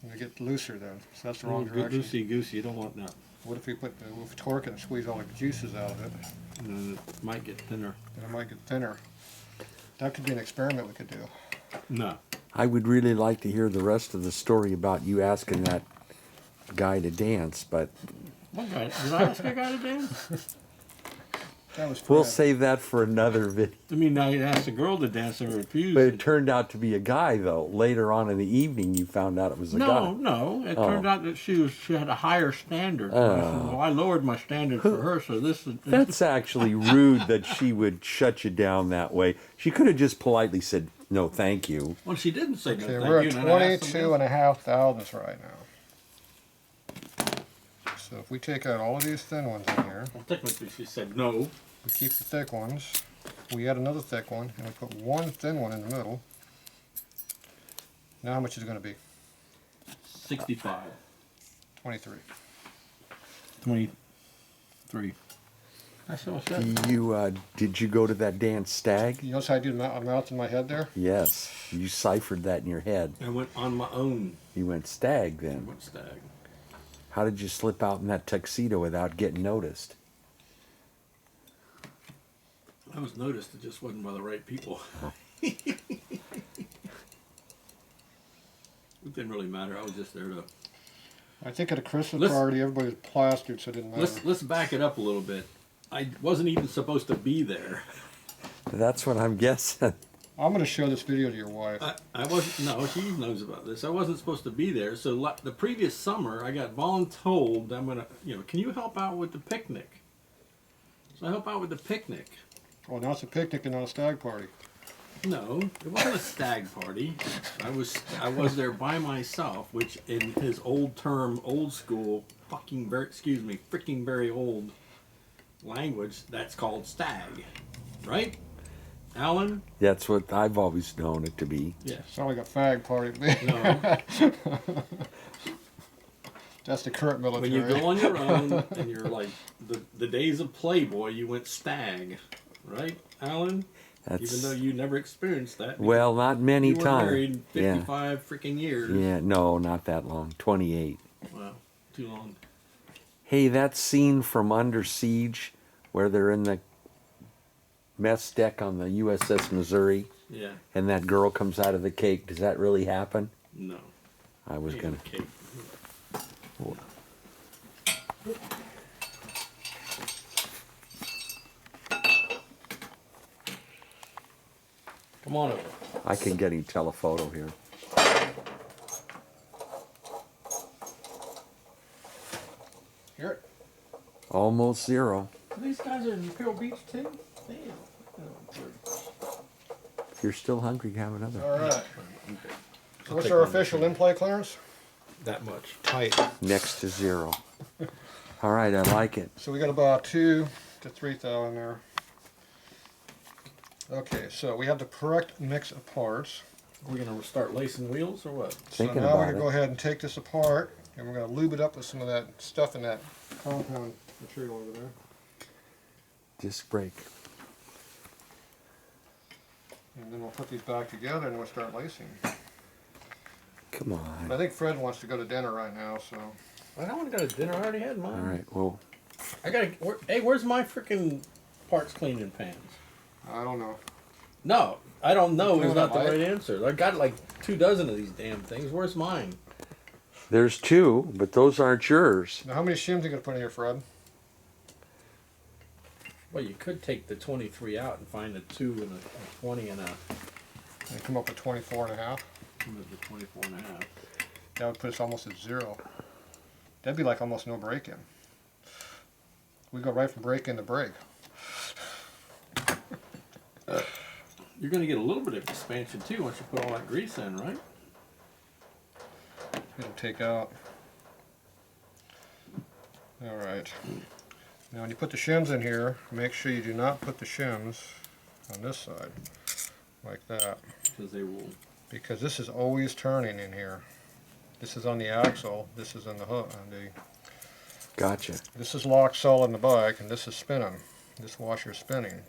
It'll get looser then. So that's the wrong Get direction. loosey goosey. You don't want that. What if we if we torque it and squeeze all the juices out of it? And then it might get thinner. Then it might get thinner. That could be an experiment we could do. No. I would really like to hear the rest of the story about you asking that guy to dance, but What guy? Did I ask a guy to dance? That was we'll Fred. save that for another video. I mean, I asked a girl to dance and refused. But it turned out to be a guy, though. Later on in the evening, you found out it was a guy. No. It turned out that she had a higher standard. Well, I lowered my standard for her, so this is. That's actually rude that she would shut you down that way. She could have just politely said, no, thank you. Well, she didn't say no. Okay, Thank we're you, at and then I asked 22 somebody and a half thousandths right now. So if we take out all of these thin ones in here, else. Well, technically, she said no. we keep the thick ones, we add another thick one, and we put one thin one in the middle. Now how much is it going to be? 65. 23. 23. That's what I said. You did you go to that dance stag? You notice how I do a mouth in my head there? Yes. You ciphered that in your head. I went on my own. You went stag I then. went stag. How did you slip out in that tuxedo without getting noticed? I was noticed. It just wasn't by the right people. It didn't really matter. I was just there to. I think at a Christmas Let's- party everybody was plastered, so it didn't matter. Let's back it up a little bit. I wasn't even supposed to be there. That's what I'm guessing. I'm going to show this video to your wife. I wasn't. No, she knows about this. I wasn't supposed to be there. So the previous summer, I got voluntold. I'm gonna. Can you help out with the picnic? So I help out with the picnic. Well, now it's a picnic and not a stag party. No, it wasn't a stag party. I was there by myself, which in his old school, freaking very old language, that's called stag, right? Alan? That's what I've always known it to be. Yes. Sound like a fag party to me. No. That's the current military. When you go on your own and you're like the days of Playboy, you went stag, right, Alan? That's, Even though you never experienced that. well, not many you were times. married Yeah. 55 freaking years. Yeah, no, not that long. 28. too long. Hey, that scene from Under Siege where they're in the mess deck on the USS Missouri Yeah. and that girl comes out of the cake, does that really happen? No. I was Ain't gonna. a cake. Well, Come on over. I can get him telephoto here. Here. Almost zero. These guys are in Imperial Beach too? Damn. If you're still hungry, have another. All right. So what's take our one. official in-play clearance? That much. Tight. Next to zero. All right, I like it. So we got about 2 to 3 thou in there. Okay, so we have the correct mix of parts. We're gonna start lacing wheels or what? So Thinking now we're about going to it. go ahead and take this apart, and we're going to lube it up with some of that stuff in that compound material over there. Disc brake. And then we'll put these back together and we'll start lacing. Come I on. think Fred wants to go to dinner right now, so. I don't want to go to dinner. I already had mine. All right, well, I gotta. Hey, where's my freaking parts cleaning pans? I don't know. No, I don't know. You Is not the know what I right answer. I got like 24 of these damn things. Where's mine? there's 2, but those aren't yours. Now, how many shims are you going to put in here, Fred? Well, you could take the 23 out and find a 2 and a 20 and a. And come up with 24 and a half. The 24 and a half. That would put us almost at 0. That'd be like almost no break-in. We go right from break-in to break. You're gonna get a little bit of expansion too once you put all that grease in, right? It'll take out. All right. Now when you put the shims in here, make sure you do not put the shims on this side, like that. Because they will. Because this is always turning in here. This is on the axle, this is on the hook, Gotcha. this is locked solid in the bike, and this is spinning. This washer is spinning.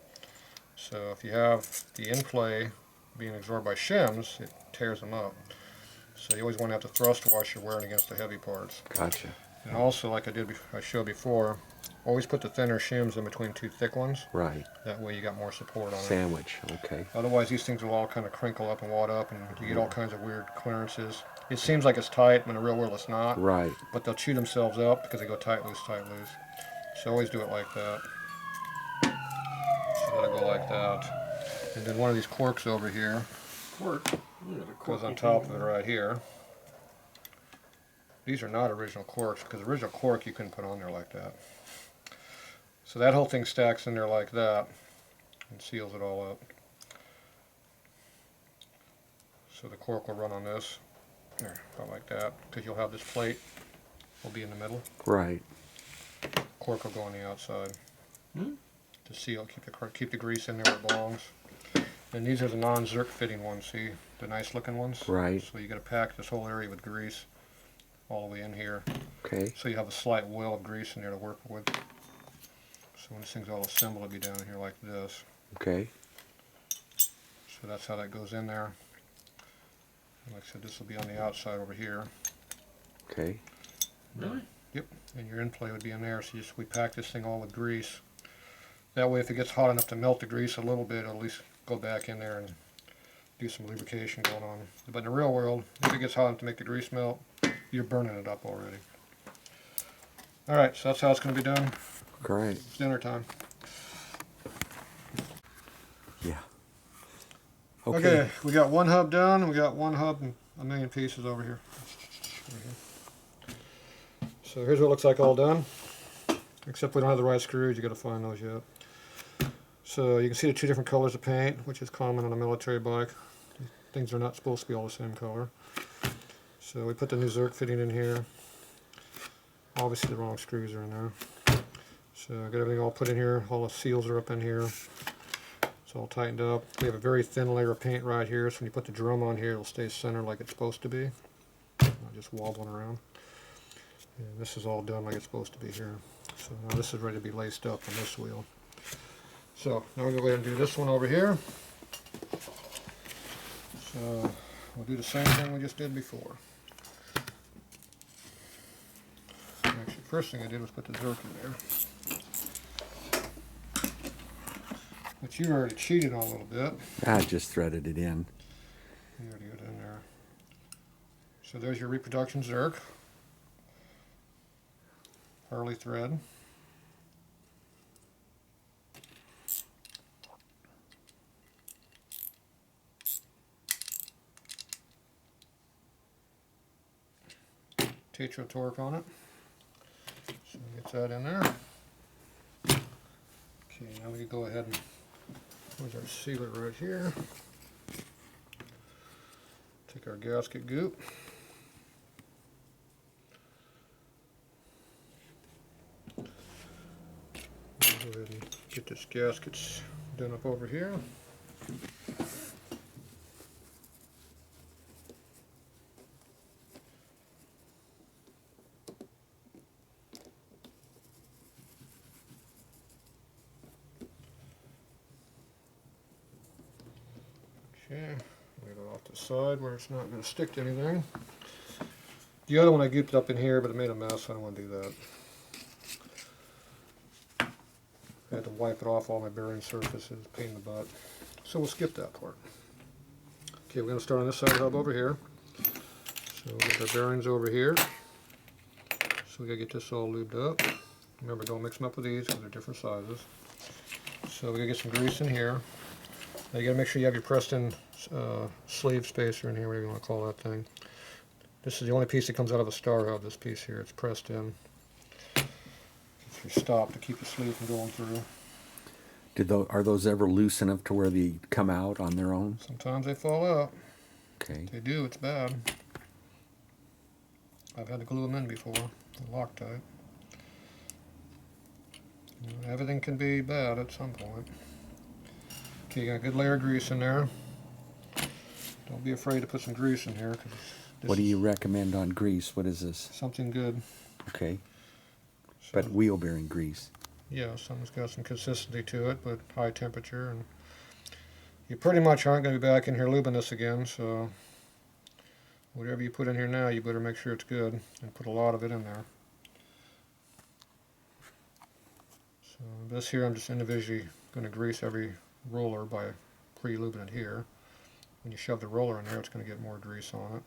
So if you have the in-play being absorbed by shims, it tears them up. So you always want to have the thrust washer wearing against the heavy parts. Gotcha. And also, like I showed before, always put the thinner shims in between 2 thick ones. Right. That way you got more support on it. Sandwich. Okay. Otherwise, these things will all kind of crinkle up and wad up, and you get all kinds of weird clearances. It seems like it's tight, but in the real world it's not. Right. But they'll chew themselves up because they go tight, loose, tight, loose. So always do it like that. So that'll go like that. And then one of these corks over here Cork. goes on top of it right here. These are not original corks, because original cork you couldn't put on there like that. So that whole thing stacks in there like that and seals it all up. So the cork will run on this, there, about like that, because you'll have this plate will be in the middle. Right. Cork will go on the outside Hmm? to seal, keep the grease in there where it belongs. And these are the non-zerk fitting ones, see, the nice looking ones. Right. So you got to pack this whole area with grease all the way in here. Okay. So you have a slight well of grease in there to work with. So when this thing's all assembled, it'll be down here like this. Okay. So that's how that goes in there. And like I said, this will be on the outside over here. Okay. Really? Yep. And your in play would be in there. So we pack this thing all with grease. That way, if it gets hot enough to melt the grease a little bit, it'll at least go back in there and do some lubrication going on. But in the real world, if it gets hot enough to make the grease melt, you're burning it up already. Alright, so that's how it's going to be done. Great. It's dinner time. Yeah. Okay, we got one hub done, we got one hub and a million pieces over here. So here's what it looks like all done. Except we don't have the right screws, you got to find those yet. So you can see the 2 different colors of paint, which is common on a military bike. Things are not supposed to be all the same color. So we put the new Zerk fitting in here. Obviously the wrong screws are in there. So I got everything all put in here, all the seals are up in here. It's all tightened up. We have a very thin layer of paint right here, so when you put the drum on here, it'll stay centered like it's supposed to be. Not just wobbling around. And this is all done like it's supposed to be here. So now this is ready to be laced up on this wheel. So now we're going to go ahead and do this one over here. So we'll do the same thing we just did before. first thing I did was put the Zerk in there. But you already cheated on a little bit. I just threaded it in. You already got it in there. So there's your reproduction Zerk. Harley thread. Tatro torque on it. So get that in there. Okay, now we can go ahead and where's our sealer right here. Take our gasket goop. Go ahead and get this gasket done up over here. Okay, leave it off the side where it's not going to stick to anything. The other one I gooped up in here, but it made a mess, so I don't want to do that. I had to wipe it off all my bearing surfaces, pain in the butt. So we'll skip that part. Okay, we're going to start on this side hub over here. So we'll get our bearings over here. So we got to get this all lubed up. Remember, don't mix them up with these because they're different sizes. So we got to get some grease in here. Now you got to make sure you have your pressed in sleeve spacer in here, whatever you want to call that thing. This is the only piece that comes out of a star hub, this piece here. It's pressed in. It's your stop to keep the sleeve from going through. Are those ever loose enough to where they come out on their own? Sometimes they fall out. Okay. If they do, it's bad. I've had to glue them in before, Loctite. Everything can be bad at some point. Okay, you got a good layer of grease in there. Don't be afraid to put some grease in here. What do you recommend on grease? What is this? Something good. Okay. So, But wheel bearing grease. yeah, something's got some consistency to it, but high temperature. And you pretty much aren't going to be back in here lubing this again, so whatever you put in here now, you better make sure it's good and put a lot of it in there. So this here, I'm just individually going to grease every roller by pre-lubing it here. When you shove the roller in there, it's going to get more grease on it.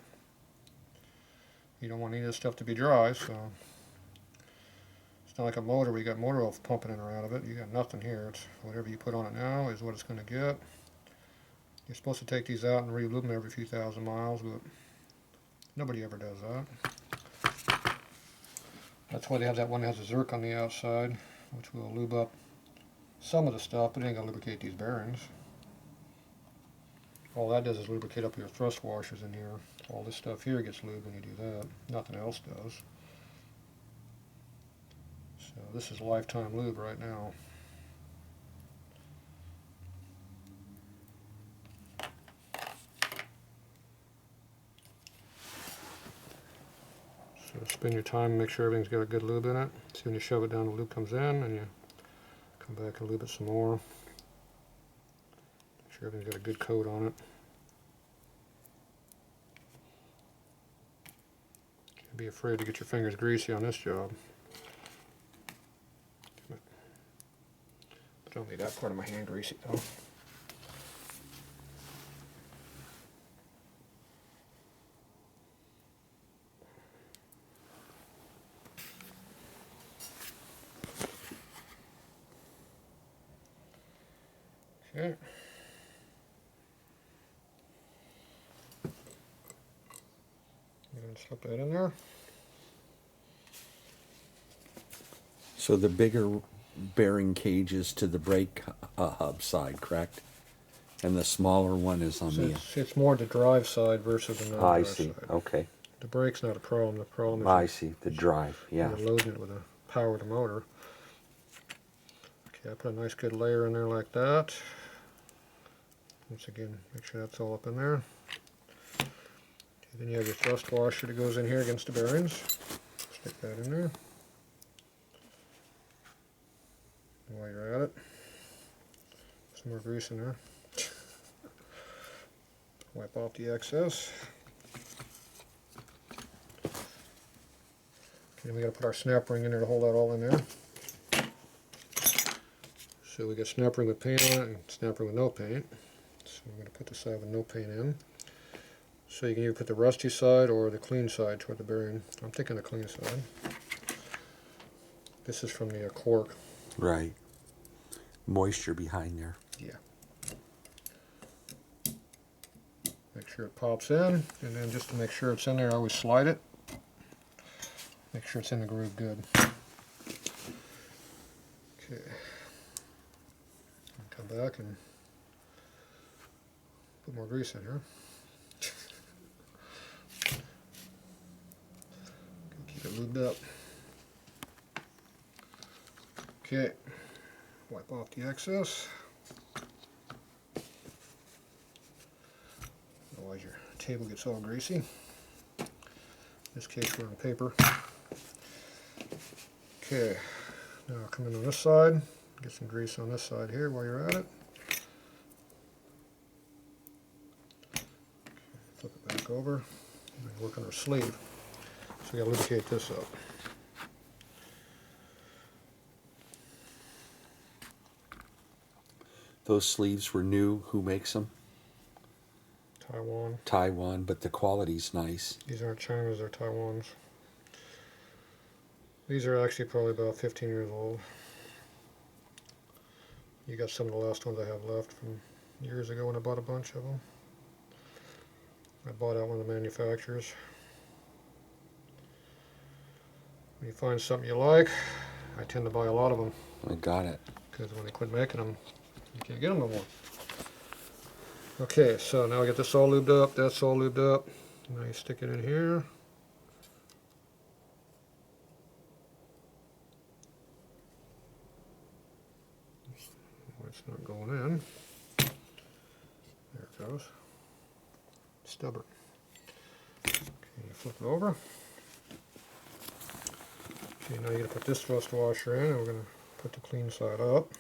You don't want any of this stuff to be dry, so it's not like a motor where you got motor oil pumping in or out of it. You got nothing here. It's whatever you put on it now is what it's going to get. You're supposed to take these out and re-lube them every few thousand miles, but nobody ever does that. That's why they have that one that has a Zerk on the outside, which will lube up some of the stuff, but it ain't going to lubricate these bearings. All that does is lubricate up your thrust washers in here. All this stuff here gets lubed when you do that. Nothing else does. So this is lifetime lube right now. So spend your time and make sure everything's got a good lube in it. See, when you shove it down, the lube comes in, and you come back and lube it some more. Make sure everything's got a good coat on it. Can't be afraid to get your fingers greasy on this job. But don't need that part of my hand greasy though. Okay. I'm going to slip that in there. So the bigger bearing cage is to the brake hub side, correct? And the smaller one is on So the... it's more the drive side versus the non-drive I see. side. Okay. The brake's not a problem. The problem is I see. The drive. Yeah. you're loading it with the power of the motor. Okay, I put a nice good layer in there like that. Once again, make sure that's all up in there. Okay, then you have your thrust washer that goes in here against the bearings. Stick that in there. And while you're at it, some more grease in there. Wipe off the excess. And we got to put our snap ring in there to hold that all in there. So we got snap ring with paint on it and snap ring with no paint. So I'm going to put the side with no paint in. So you can either put the rusty side or the clean side toward the bearing. I'm thinking the clean side. This is from the cork. Right. Moisture behind there. Yeah. Make sure it pops in, and then just to make sure it's in there, I always slide it. Make sure it's in the groove good. Okay. Come back and put more grease in here. Keep it lubed up. Okay. Wipe off the excess. Otherwise your table gets all greasy. In this case we're on paper. Okay, now come in on this side, get some grease on this side here while you're at it. Flip it back over, and work on our sleeve. So we gotta lubricate this up. Those sleeves were new. Who makes them? Taiwan. Taiwan, but the quality's nice. These aren't Chinas, they're Taiwans. These are actually probably about 15 years old. You got some of the last ones I have left from years ago when I bought a bunch of them. I bought out one of the manufacturers. When you find something you like, I tend to buy a lot of them. I got it. Because when they quit making them, you can't get them no more. Okay, so now we get this all lubed up, that's all lubed up. Now you stick it in here. It's not going in. There it goes. Stubborn. Okay, you flip it over. Okay, now you're going to put this rust washer in, and we're going to put the clean side up.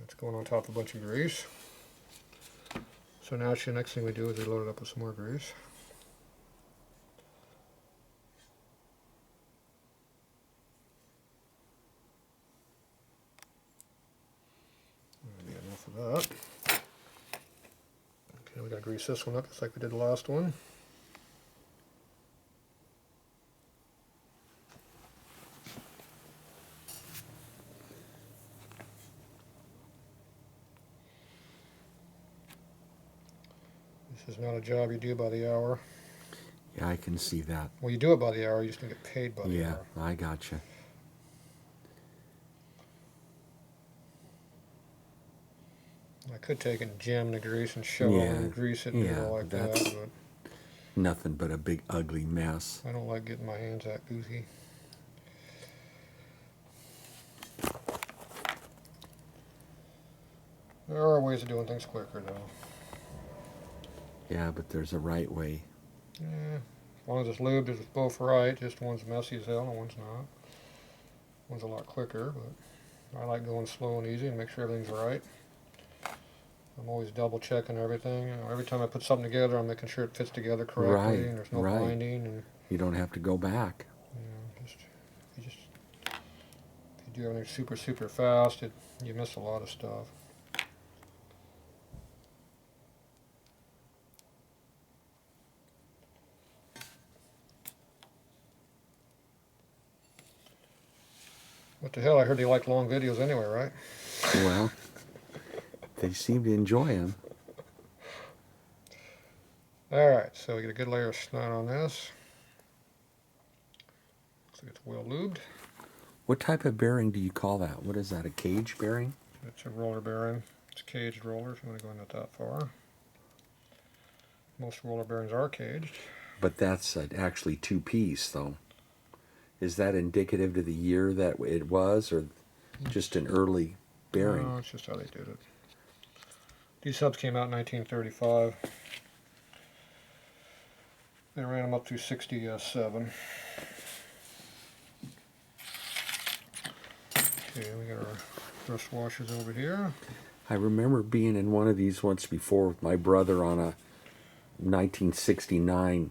It's going on top of a bunch of grease. So now actually the next thing we do is we load it up with some more grease. Maybe enough of that. Okay, we got to grease this one up just like we did the last one. This is not a job you do by the hour. Yeah, I can see that. Well, you do it by the hour, you just don't get paid by the Yeah, hour. I gotcha. I could take and jam the grease and shovel it and grease it and do it all like that, but nothing but a big ugly mess. I don't like getting my hands that goofy. There are ways of doing things quicker, though. Yeah, but there's a right way. Yeah, as long as it's lubed, it's both right. Just one's messy as hell and one's not. One's a lot quicker, but I like going slow and easy and make sure everything's right. I'm always double checking everything. You know, every time I put something together, I'm making sure it fits together correctly and there's no binding. And you don't have to go back. if you do everything super, super fast, you miss a lot of stuff. What the hell? I heard you like long videos anyway, right? Well, they seem to enjoy them. Alright, so we get a good layer of snot on this. Looks like it's well lubed. What type of bearing do you call that? What is that, a cage bearing? It's a roller bearing. It's a caged roller if you want to go in that far. Most roller bearings are caged. But that's actually two-piece, though. Is that indicative to the year that it was, or just an early bearing? No, it's just how they did it. These hubs came out in 1935. They ran them up through 67. Okay, we got our rust washers over here. I remember being in one of these once before with my brother on a 1969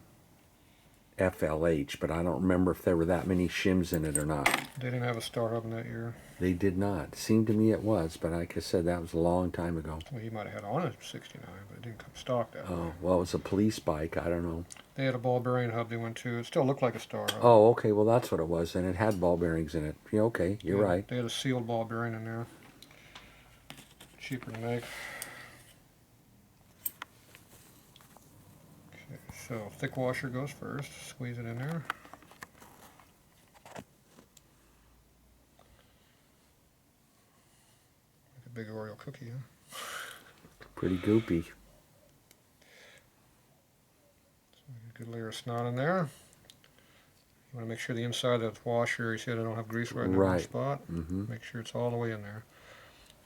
FLH, but I don't remember if there were that many shims in it or not. They didn't have a star hub in that year. They did not. Seemed to me it was, but like I said, that was a long time ago. Well, he might have had on a 69, but it didn't come stock that way. Oh, well, it was a police bike. I don't know. They had a ball bearing hub they went to. It still looked like a star hub. Oh, okay. Well, that's what it was, and it had ball bearings in it. Yeah, okay, you're Yeah, right. They had a sealed ball bearing in there. Cheaper to make. Okay, so thick washer goes first. Squeeze it in there. Like a big Oreo cookie, huh? Pretty goopy. Good layer of snot in there. You want to make sure the inside of the washer, you see I don't have grease right in the wrong spot. Mm-hmm. Make sure it's all the way in there,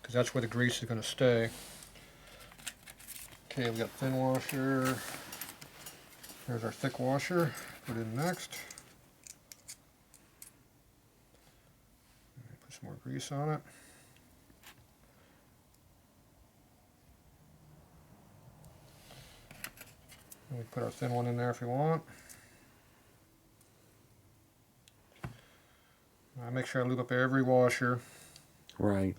because that's where the grease is going to stay. Okay, we got thin washer. There's our thick washer. Put it in next. Put some more grease on it. And we put our thin one in there if we want. I make sure I lube up every washer, Right.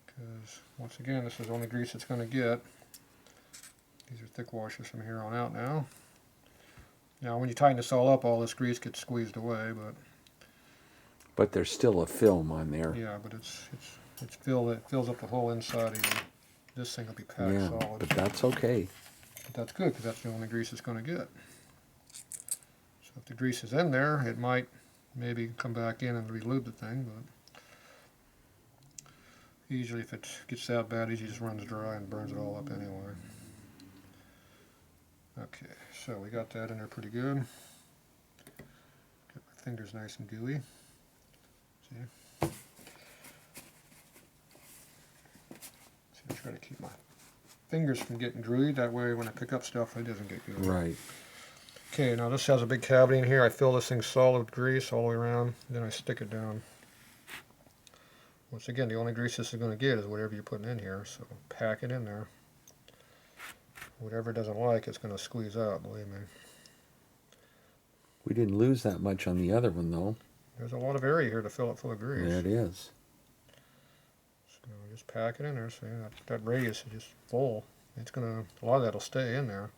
because once again, this is the only grease it's going to get. These are thick washers from here on out now. Now, when you tighten this all up, all this grease gets squeezed away, But there's still a film on there. yeah, but it's filled. It fills up the whole inside. This thing will be packed Yeah, solid. but that's okay. But that's good, because that's the only grease it's going to get. So if the grease is in there, it might maybe come back in and re-lube the thing, but usually if it gets that bad, it just runs dry and burns it all up anyway. Okay, so we got that in there pretty good. Get my fingers nice and gooey. See? See, I try to keep my fingers from getting gooey, that way when I pick up stuff it doesn't get gooey. Right. Okay, now this has a big cavity in here. I fill this thing solid with grease all the way around, then I stick it down. Once again, the only grease this is going to get is whatever you're putting in here, so pack it in there. Whatever it doesn't like, it's going to squeeze out, believe me. We didn't lose that much on the other one, though. There's a lot of area here to fill it full of grease. Yeah, it is. So just pack it in there. See, that radius is just full. It's going to, a lot of that will stay in there.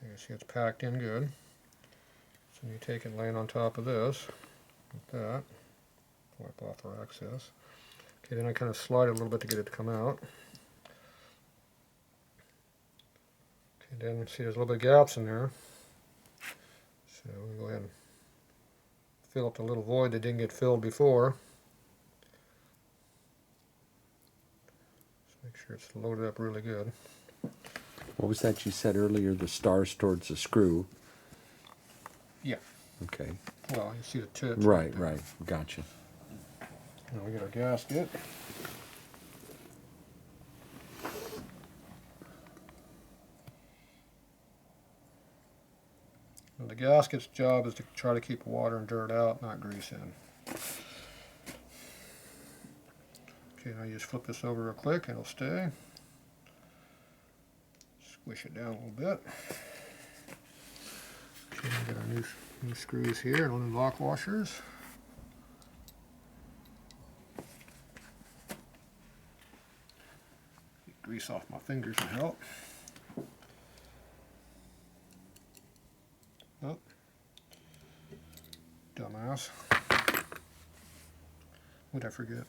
Okay, see it's packed in good. So you take it and lay it on top of this, like that. Wipe off our excess. Okay, then I kind of slide it a little bit to get it to come out. Okay, then see there's a little bit of gaps in there. So we'll go ahead and fill up the little void that didn't get filled before. Just make sure it's loaded up really good. What was that you said earlier? The stars towards the screw. Yeah. Okay. Well, you see the tip. Right, right. Gotcha. Now we get our gasket. And the gasket's job is to try to keep water and dirt out, not grease in. Okay, now you just flip this over real quick and it'll stay. Squish it down a little bit. Okay, we got our new screws here, and new lock washers. Grease off my fingers will help. Oh, dumbass. What'd I forget?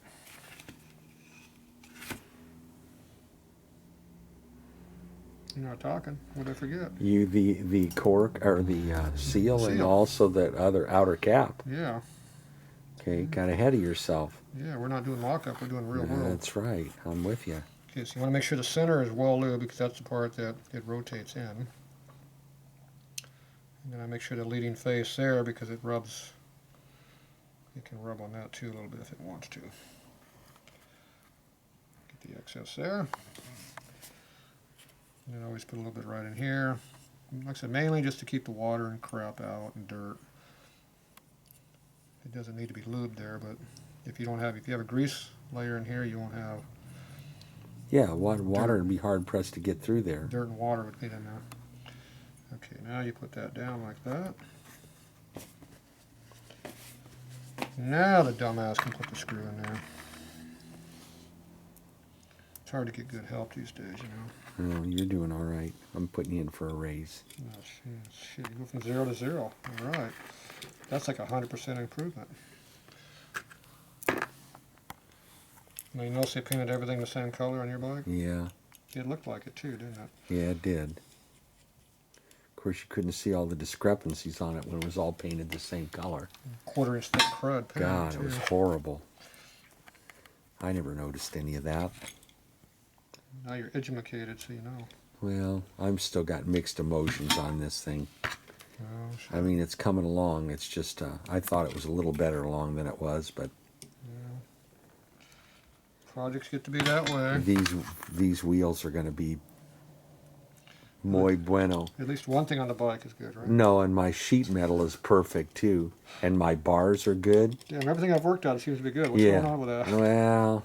You're not talking. What'd I forget? The cork or the seal, and also that other outer cap. Yeah. Okay, got ahead of yourself. Yeah, we're not doing lockup, we're doing real world. That's right. I'm with you. Okay, so you want to make sure the center is well lubed, because that's the part that it rotates in. And then I make sure the leading face there, because it rubs, it can rub on that too a little bit if it wants to. Get the excess there. And then always put a little bit right in here. Like I said, mainly just to keep the water and crap out and dirt. It doesn't need to be lubed there, but if you have a grease layer in here, you won't have. Yeah, water would be hard pressed to get through there. Dirt and water would get in there. Now you put that down like that. Now the dumbass can put the screw in there. It's hard to get good help these days, you know. Oh, you're doing all right. I'm putting you in for a raise. Oh, shit, you go from 0 to 0. All right. That's like 100% improvement. Now you notice they painted everything the same color on your bike? Yeah. It looked like it too, didn't it? Yeah, it did. Of course, you couldn't see all the discrepancies on it when it was all painted the same color. 1/4 inch thick crud paint. God, too. it was horrible. I never noticed any of that. Now you're educated, so you know. Well, I'm still got mixed emotions on this thing. Oh, shit. I mean, it's coming along. It's just, I thought it was a little better along than it was, but Yeah. Projects get to be that way. these wheels are going to be muy bueno. At least one thing on the bike is good, right? No, and my sheet metal is perfect too, and my bars are good. Damn, everything I've worked on seems to be good. What's Yeah. going on with that? Well,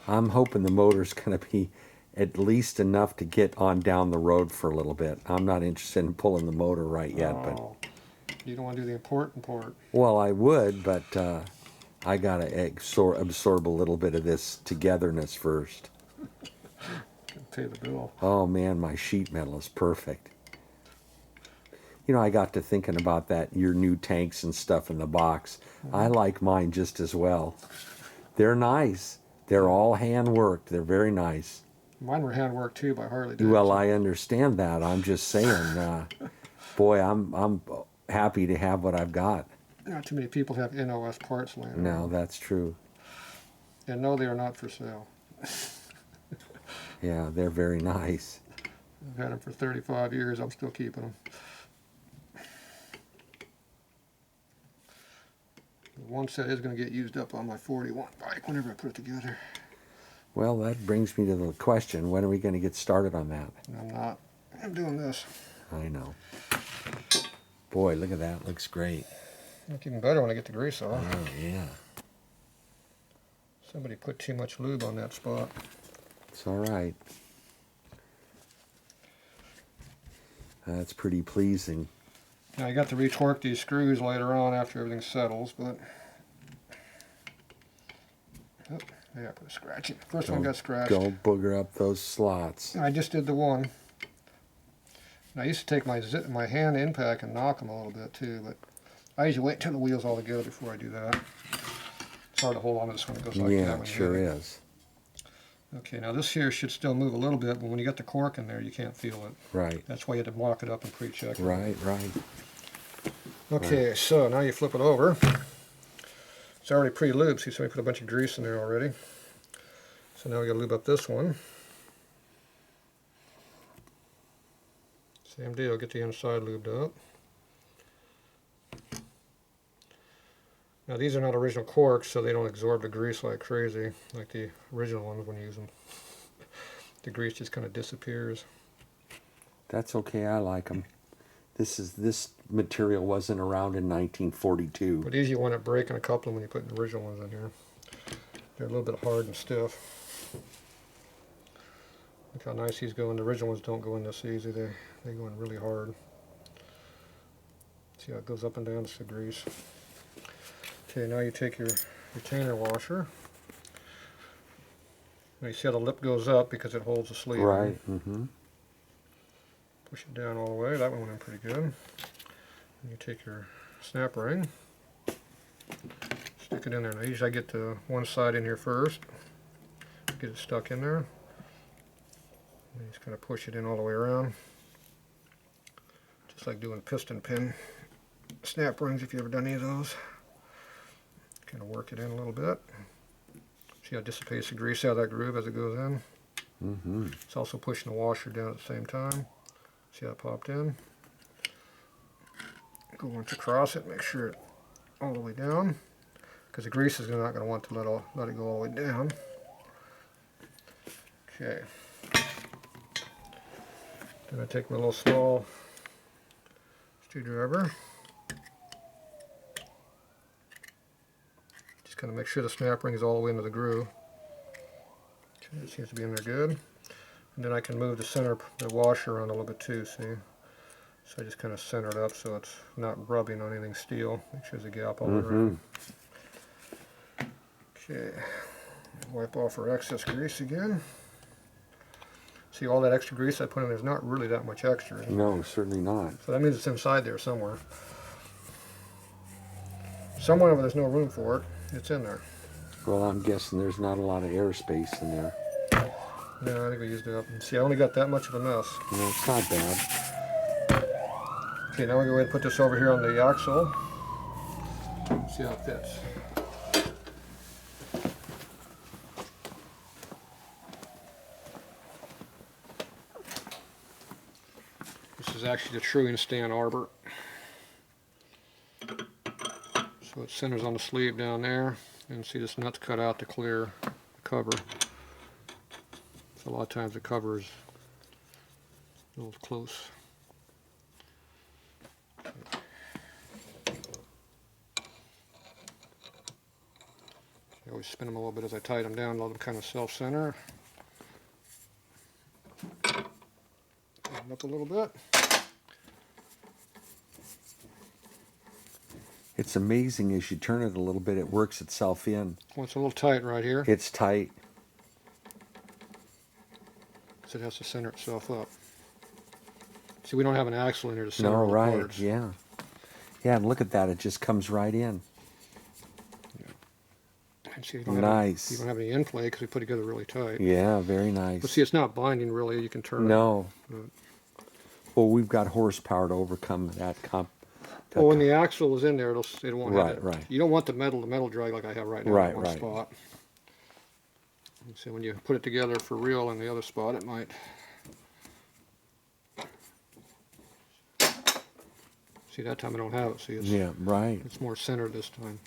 I'm hoping the motor's going to be at least enough to get on down the road for a little bit. I'm not interested in pulling the motor right yet, but Oh, you don't want to do the important part. well, I would, but I got to absorb a little bit of this togetherness first. Pay the bill. Oh man, my sheet metal is perfect. You know, I got to thinking about that, your new tanks and stuff in the box. I like mine just as well. They're nice. They're all hand worked. They're very nice. Mine were handworked too by Harley. Well, I understand that. I'm just saying, boy, I'm happy to have what I've got. Not too many people have NOS parts laying No, around. that's true. And no, they are not for sale. Yeah, they're very nice. I've had them for 35 years. I'm still keeping them. The one set is going to get used up on my 41 bike whenever I put it together. Well, that brings me to the question, when are we going to get started on that? And I'm not. I'm doing this. I know. Boy, look at that. Looks great. Look even better when I get the grease off. Oh, yeah. Somebody put too much lube on that spot. It's all right. That's pretty pleasing. Now you got to retorque these screws later on after everything settles, but oh, yeah, I put a scratch in. First one got scratched. Don't booger up those slots. I just did the one. And I used to take my hand impact and knock them a little bit too, but I usually wait until the wheel's all together before I do that. It's hard to hold on to this one. It goes like that. Yeah, when it you sure hit it. is. Okay, now this here should still move a little bit, but when you got the cork in there, you can't feel it. Right, That's why you had to mock it up and pre-check it. right, right. Okay, so now you flip it over. It's already pre-lubed. See, somebody put a bunch of grease in there already. So now we gotta lube up this one. Same deal, get the inside lubed up. Now these are not original corks, so they don't absorb the grease like crazy, like the original ones when you use them. The grease just kind of disappears. That's okay, I like them. This material wasn't around in 1942. But these you want to break in a couple when you put the original ones in here. They're a little bit hard and stiff. Look how nice these go in. The original ones don't go in this easy. They go in really hard. See how it goes up and down? It's the grease. Okay, now you take your retainer washer. Now you see how the lip goes up because it holds the sleeve. Right, mm-hmm. Push it down all the way. That one went in pretty good. And you take your snap ring, stick it in there. Now usually I get the one side in here first, get it stuck in there. And just kind of push it in all the way around, just like doing piston pin snap rings if you ever done any of those. Kind of work it in a little bit. See how it dissipates the grease out of that groove as it goes in. Mm-hmm. It's also pushing the washer down at the same time. See how it popped in? Go once across it, make sure it all the way down, because the grease is not going to want to let it go all the way down. Okay. Then I take my little small screwdriver. Just kind of make sure the snap ring is all the way into the groove. Okay, it seems to be in there good. And then I can move the washer around a little bit too, see? So I just kind of center it up so it's not rubbing on anything steel. Make sure there's a gap all around. Okay, wipe off our excess grease again. See all that extra grease I put in, there's not really that much extra. No, certainly not. So that means it's inside there somewhere. Somewhere where there's no room for it, it's in there. Well, I'm guessing there's not a lot of airspace in there. No, I think we used it up. See, I only got that much of a mess. No, it's not bad. Okay, now we go ahead and put this over here on the axle. See how it fits. This is actually the truing stand arbor. So it centers on the sleeve down there, and see this nut's cut out to clear the cover. So a lot of times the cover is a little close. I always spin them a little bit as I tighten them down, let them kind of self-center. Tighten up a little bit. It's amazing as you turn it a little bit, it works itself in. Well, it's a little tight right here, It's tight. so it has to center itself up. See, we don't have an axle in here to center No, all the right, parts. yeah. Yeah, and look at that, it just comes right in. And see, you don't Nice. you don't have any in play because we put it together really tight. Yeah, very But nice. see, it's not binding really. You can turn No. it. Well, we've got horsepower to overcome that Well, when the axle is in there, it won't have Right, it. right. You don't want the metal drag like I have right now Right, in one right. spot. And so when you put it together for real in the other spot, it might. See, that time I don't have it. See, Yeah, right. it's more centered this time.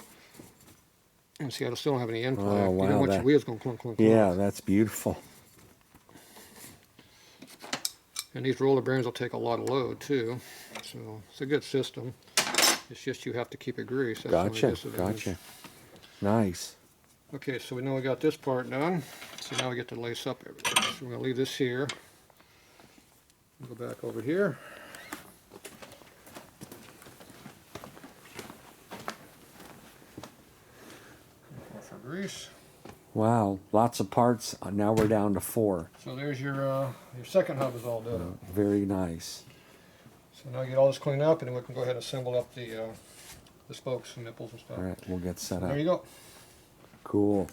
And see, I still don't have any in play. Oh, You wow, don't want your that- wheels going clunk, clunk, Yeah, clunk. that's beautiful. And these roller bearings will take a lot of load too. So it's a good system. It's just you have to keep it greased. That's the only Gotcha, disadvantage. gotcha. Nice. Okay, so we know we got this part done. So now we get to lace up everything. So we're going to leave this here. Go back over here. Off our grease. Wow, lots of parts. Now we're down to 4. So there's your second hub is all done. Very nice. So now get all this cleaned up, and then we can go ahead and assemble up the spokes and nipples and stuff. All right, we'll get set There up. you go. Cool.